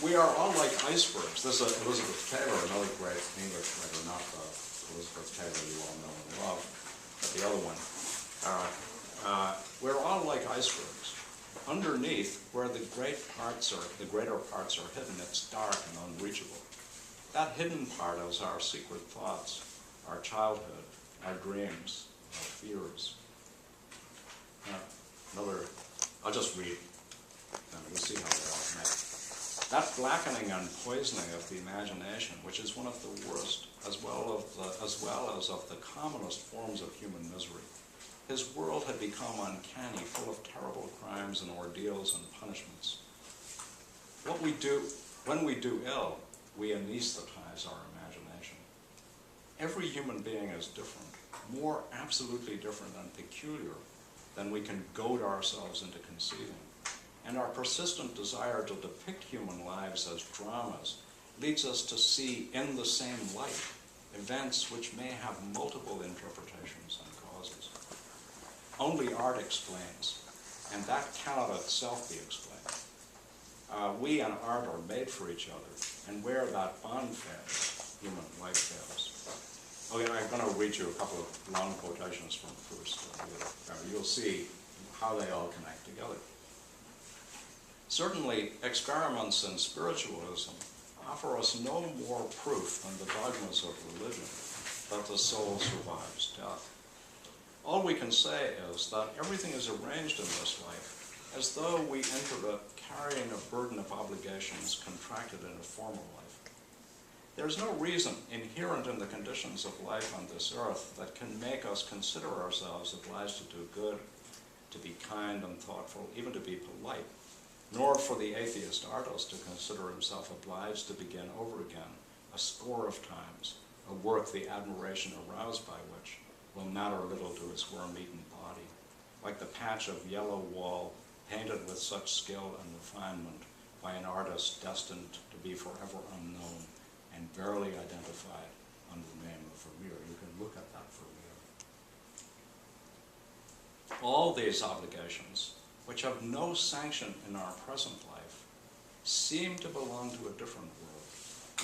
We are all like icebergs. This is Elizabeth Taylor, another great English writer, not the Elizabeth Taylor you all know and love, but the other one. We're all like icebergs. Underneath, where the greater parts are hidden, it's dark and unreachable. That hidden part is our secret thoughts, our childhood, our dreams, our fears. I'll just read, and we'll see how they all connect. That blackening and poisoning of the imagination, which is one of the worst, as well as of the commonest forms of human misery. His world had become uncanny, full of terrible crimes and ordeals and punishments. When we do ill, we anesthetize our imagination. Every human being is different, more absolutely different and peculiar than we can goad ourselves into conceiving. And our persistent desire to depict human lives as dramas leads us to see in the same light events which may have multiple interpretations and causes. Only art explains, and that cannot itself be explained. We and art are made for each other, and where that bond fails, human life fails. Okay, I'm going to read you a couple of long quotations from Proust. You'll see how they all connect together. Certainly, experiments in spiritualism offer us no more proof than the dogmas of religion that the soul survives death. All we can say is that everything is arranged in this life as though we entered it carrying a burden of obligations contracted in a former life. There's no reason inherent in the conditions of life on this earth that can make us consider ourselves obliged to do good, to be kind and thoughtful, even to be polite, nor for the atheist artist to consider himself obliged to begin over again a score of times, a work the admiration aroused by which will matter little to his worm-eaten body, like the patch of yellow wall painted with such skill and refinement by an artist destined to be forever unknown and barely identified under the name of Vermeer. You can look at that Vermeer. All these obligations, which have no sanction in our present life, seem to belong to a different world,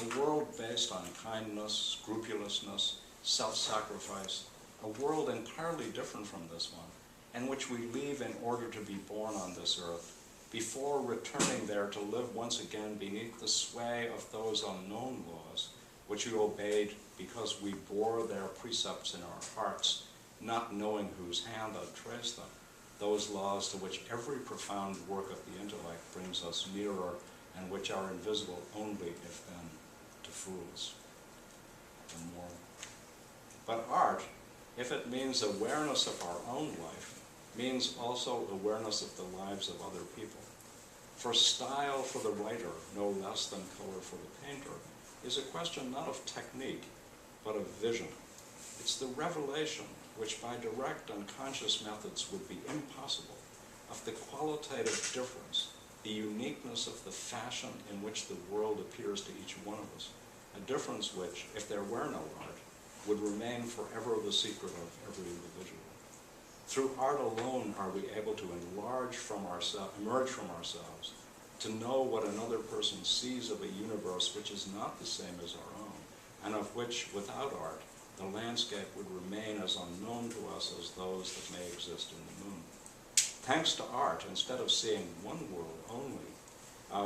a world based on kindness, scrupulousness, self-sacrifice, a world entirely different from this one, and which we leave in order to be born on this earth, before returning there to live once again beneath the sway of those unknown laws, which we obeyed because we bore their precepts in our hearts, not knowing whose hand had traced them, those laws to which every profound work of the intellect brings us nearer, and which are invisible only, if then, to fools. The moral. But art, if it means awareness of our own life, means also awareness of the lives of other people. For style for the writer, no less than color for the painter, is a question not of technique, but of vision. It's the revelation, which by direct and conscious methods would be impossible, of the qualitative difference, the uniqueness of the fashion in which the world appears to each one of us, a difference which, if there were no art, would remain forever the secret of every individual. Through art alone are we able to emerge from ourselves, to know what another person sees of a universe which is not the same as our own, and of which, without art, the landscape would remain as unknown to us as those that may exist in the moon. Thanks to art, instead of seeing one world only,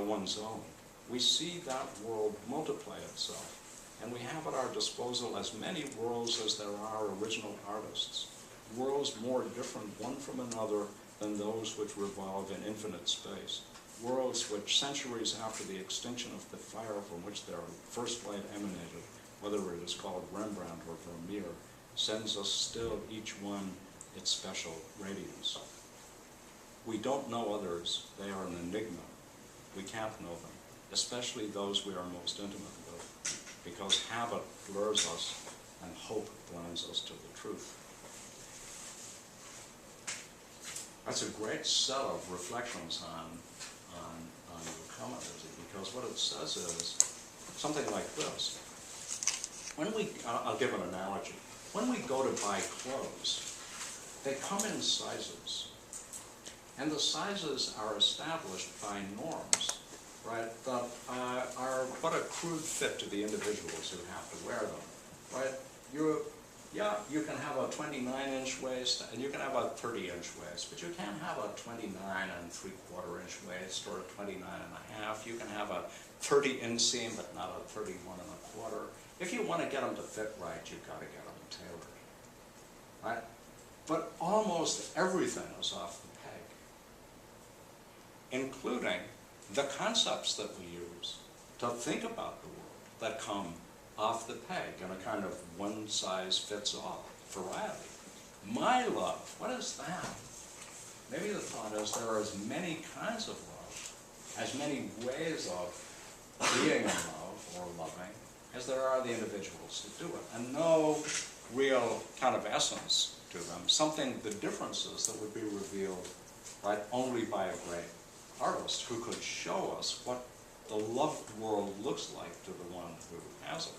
one's own, we see that world multiply itself, and we have at our disposal as many worlds as there are original artists, worlds more different one from another than those which revolve in infinite space, worlds which, centuries after the extinction of the fire from which their first light emanated, whether it is called Rembrandt or Vermeer, sends us still each one its special radiance. We don't know others. They are an enigma. We can't know them, especially those we are most intimate with, because habit blurs us and hope blinds us to the truth. That's a great set of reflections on your comment, Izzy, because what it says is something like this. When I'll give an analogy. When we go to buy clothes, they come in sizes. And the sizes are established by norms, right, that are but a crude fit to the individuals who have to wear them, right? You can have a 29-inch waist, and you can have a 30-inch waist, but you can't have a 29.75-inch waist or a 29.5. You can have a 30 inseam, but not a 31.25. If you want to get them to fit right, you've got to get them tailored, right? But almost everything is off the peg, including the concepts that we use to think about the world that come off the peg in a kind of one-size-fits-all variety. My love, what is that? Maybe the thought is there are as many kinds of love, as many ways of being in love or loving, as there are the individuals that do it, and no real kind of essence to them, the differences that would be revealed, right, only by a great artist who could show us what the loved world looks like to the one who has it.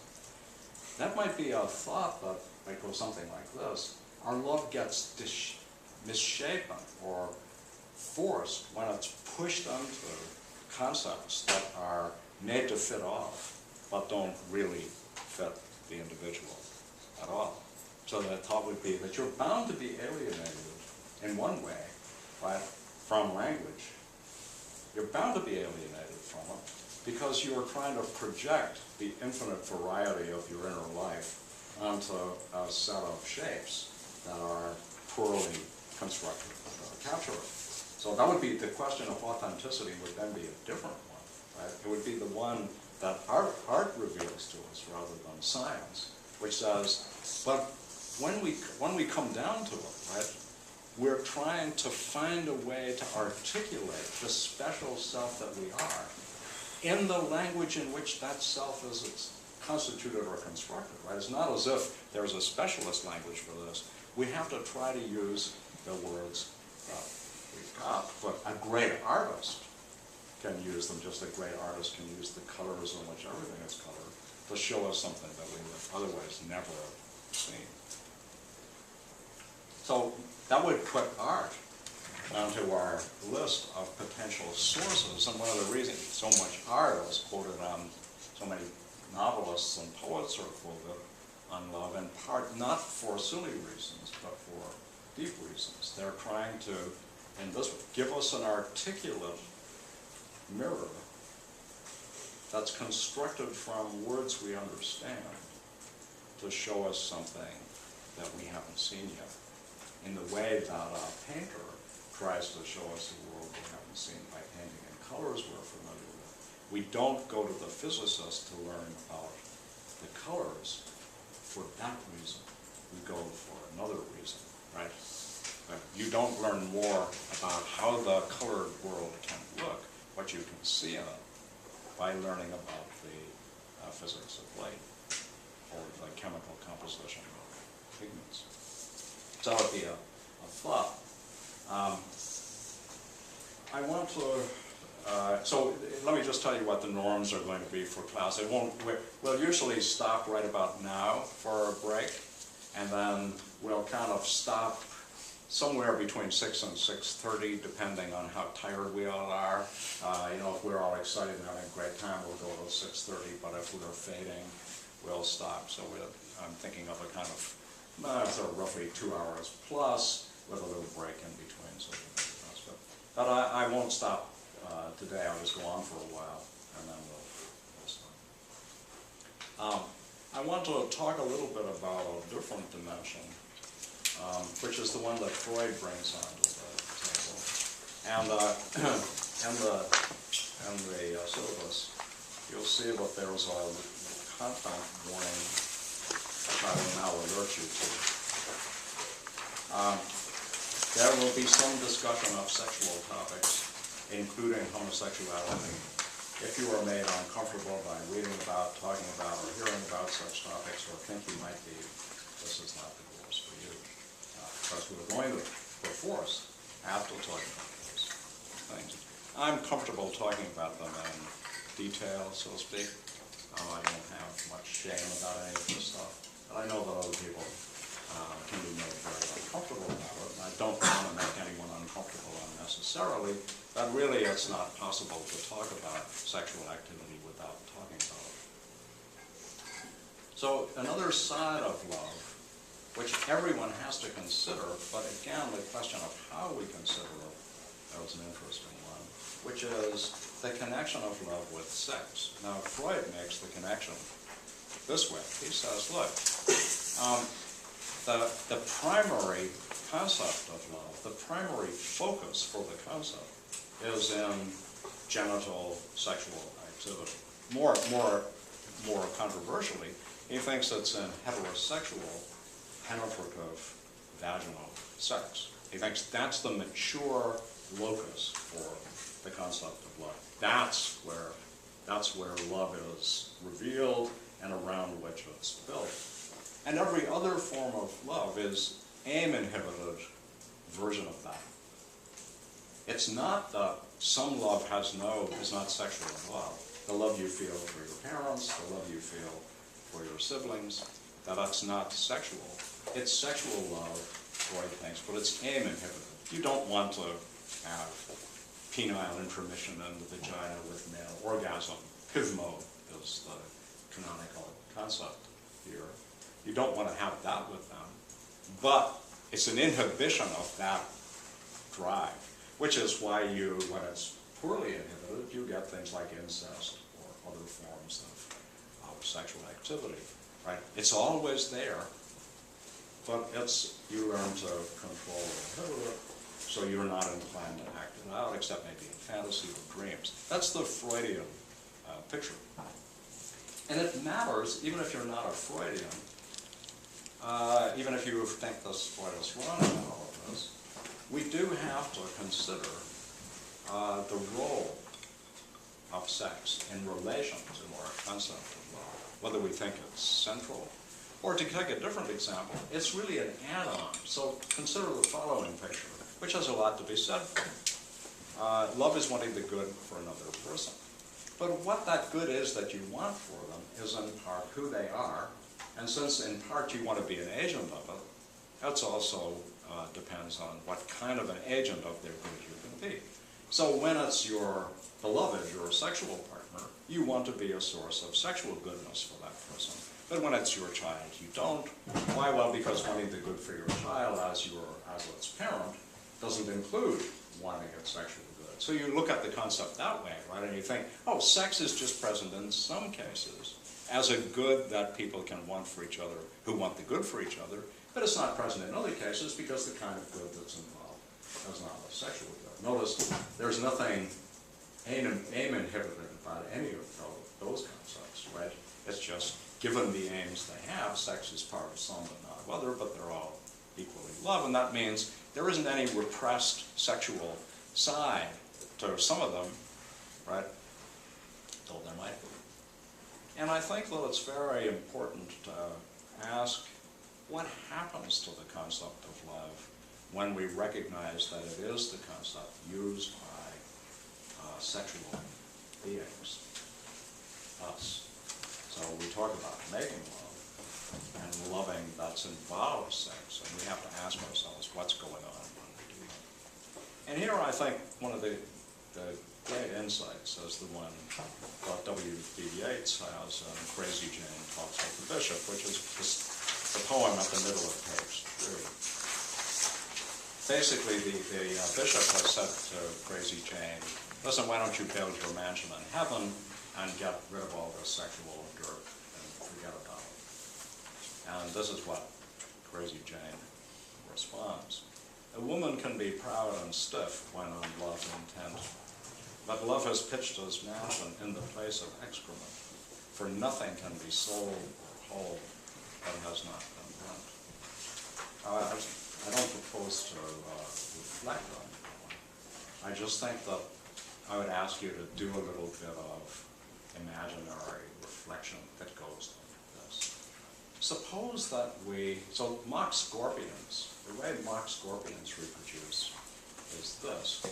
That might be a thought that might go something like this. Our love gets misshapen or forced when it's pushed onto concepts that are made to fit off, but don't really fit the individual at all. So the thought would be that you're bound to be alienated in one way, right, from language. You're bound to be alienated from it because you are trying to project the infinite variety of your inner life onto a set of shapes that are poorly constructed to capture it. So that would be the question of authenticity would then be a different one, right? It would be the one that art reveals to us rather than science, which says, but when we come down to it, right, we're trying to find a way to articulate the special self that we are in the language in which that self is constituted or constructed, right? It's not as if there's a specialist language for this. We have to try to use the words that we've got, but a great artist can use them just a great artist can use the colors in which everything is colored to show us something that we would otherwise never have seen. So that would put art onto our list of potential sources, and one of the reasons so much art is quoted on so many novelists and poets are quoted on love, in part not for silly reasons, but for deep reasons. They're trying to, in this, give us an articulate mirror that's constructed from words we understand to show us something that we haven't seen yet, in the way that a painter tries to show us a world we haven't seen by painting in colors we're familiar with. We don't go to the physicist to learn about the colors for that reason. We go for another reason, right? You don't learn more about how the colored world can look, what you can see in it, by learning about the physics of light or the chemical composition of pigments. So that would be a thought. I want to So let me just tell you what the norms are going to be for class. We'll usually stop right about now for a break, and then we'll kind of stop somewhere between 6 and 6:30, depending on how tired we all are. If we're all excited and having a great time, we'll go to 6:30, but if we're fading, we'll stop. So I'm thinking of a kind of sort of roughly 2 hours plus, with a little break in between. So but I won't stop today. I'll just go on for a while, and then we'll stop. I want to talk a little bit about a different dimension, which is the one that Freud brings onto the table. And in the syllabus, you'll see that there's a content warning which I will now alert you to. There will be some discussion of sexual topics, including homosexuality. If you are made uncomfortable by reading about, talking about, or hearing about such topics, or think you might be, this is not the course for you. Because we're going to, perforce, have to talk about those things. I'm comfortable talking about them in detail, so to speak. I don't have much shame about any of this stuff. But I know that other people can be made very uncomfortable about it. And I don't want to make anyone uncomfortable unnecessarily, but really it's not possible to talk about sexual activity without talking about it. So another side of love, which everyone has to consider, but again, the question of how we consider it is an interesting one, which is the connection of love with sex. Now, Freud makes the connection this way. He says, look, the primary concept of love, the primary focus for the concept is in genital sexual activity. More controversially, he thinks it's in heterosexual, penetrative, vaginal sex. He thinks that's the mature locus for the concept of love. That's where love is revealed and around which it's built. And every other form of love is aim-inhibited version of that. It's not that some love is not sexual love. The love you feel for your parents, the love you feel for your siblings, that's not sexual. It's sexual love, Freud thinks, but it's aim-inhibited. You don't want to have penile intromission in the vagina with male orgasm. PIVMO is the canonical concept here. You don't want to have that with them, but it's an inhibition of that drive, which is why when it's poorly inhibited, you get things like incest or other forms of sexual activity, right? It's always there, but you learn to control and inhibit it, so you're not inclined to act it out, except maybe in fantasy or dreams. That's the Freudian picture. And it matters, even if you're not a Freudian, even if you think this Freud is wrong about all of this, we do have to consider the role of sex in relation to our concept of love, whether we think it's central, or to take a different example, it's really an add-on. So consider the following picture, which has a lot to be said for. Love is wanting the good for another person. But what that good is that you want for them is in part who they are, and since in part you want to be an agent of it, that's also depends on what kind of an agent of their good you can be. So when it's your beloved, your sexual partner, you want to be a source of sexual goodness for that person. But when it's your child, you don't. Why? Well, because wanting the good for your child as its parent doesn't include wanting its sexual good. So you look at the concept that way, right? And you think, oh, sex is just present in some cases as a good that people can want for each other, who want the good for each other, but it's not present in other cases because the kind of good that's involved is not a sexual good. Notice there's nothing aim-inhibited about any of those concepts, right? It's just, given the aims they have, sex is part of some but not of other, but they're all equally love, and that means there isn't any repressed sexual side to some of them, right? Though there might be. And I think that it's very important to ask what happens to the concept of love when we recognize that it is the concept used by sexual beings, us. So we talk about making love and loving that's involved sex, and we have to ask ourselves what's going on when we do that. And here I think one of the great insights is the one that W.B. Yeats has in Crazy Jane Talks with the Bishop, which is the poem at the middle of page 3. Basically, the bishop has said to Crazy Jane, listen, why don't you build your mansion in heaven and get rid of all this sexual dirt and forget about it. And this is what Crazy Jane responds. A woman can be proud and stiff when on love's intent, but love has pitched his mansion in the place of excrement, for nothing can be sold or whole that has not been rent. I don't propose to reflect on that. I just think that I would ask you to do a little bit of imaginary reflection that goes like this. Suppose that so mock scorpions, the way mock scorpions reproduce is this.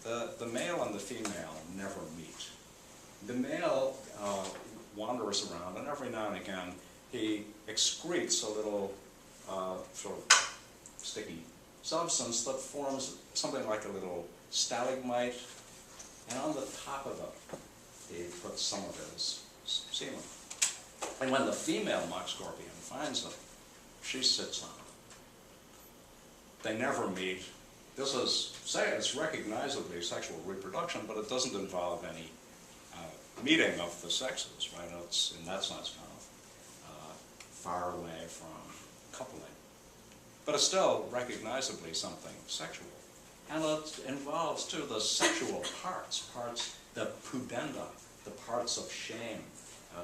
The male and the female never meet. The male wanders around, and every now and again he excretes a little sort of sticky substance that forms something like a little stalagmite, and on the top of it he puts some of his semen. And when the female mock scorpion finds it, she sits on it. They never meet. This is, say, it's recognizably sexual reproduction, but it doesn't involve any meeting of the sexes, right? It's, in that sense, kind of far away from coupling. But it's still recognizably something sexual. And it involves, too, the sexual parts, the pudenda, the parts of shame,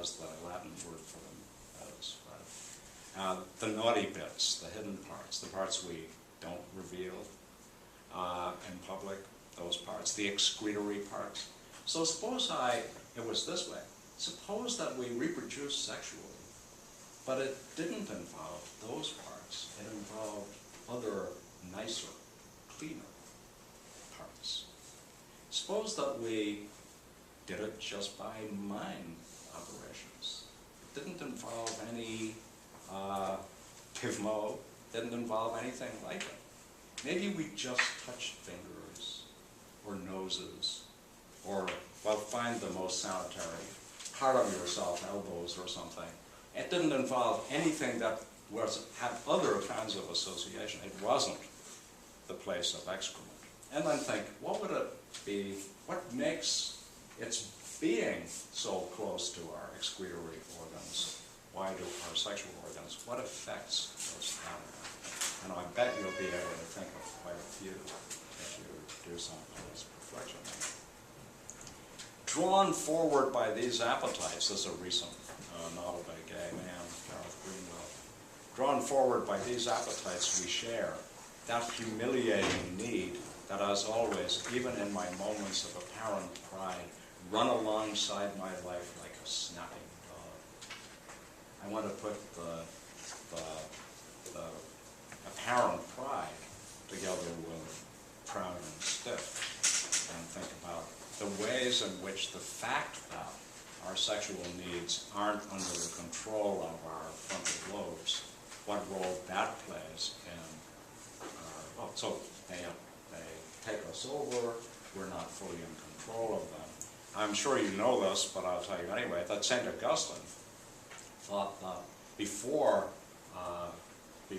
as the Latin word for them is, right? The naughty bits, the hidden parts, the parts we don't reveal in public, those parts, the excretory parts. So suppose it was this way. Suppose that we reproduce sexually, but it didn't involve those parts. It involved other, nicer, cleaner parts. Suppose that we did it just by mind operations. It didn't involve any pivmo, didn't involve anything like it. Maybe we just touched fingers or noses, or, well, find the most sanitary part of yourself, elbows or something. It didn't involve anything that had other kinds of association. It wasn't the place of excrement. And then think, what would it be, what makes its being so close to our excretory organs? Why do our sexual organs, what affects those that? And I bet you'll be able to think of quite a few if you do some of this reflection. Drawn forward by these appetites, this is a recent novel by a gay man, Gareth Greenwell. Drawn forward by these appetites we share, that humiliating need that, as always, even in my moments of apparent pride, run alongside my life like a snapping dog. I want to put the apparent pride together with proud and stiff, and think about the ways in which the fact that our sexual needs aren't under the control of our frontal lobes, what role that plays in our, so they take us over, we're not fully in control of them. I'm sure you know this, but I'll tell you anyway, that St. Augustine thought that before the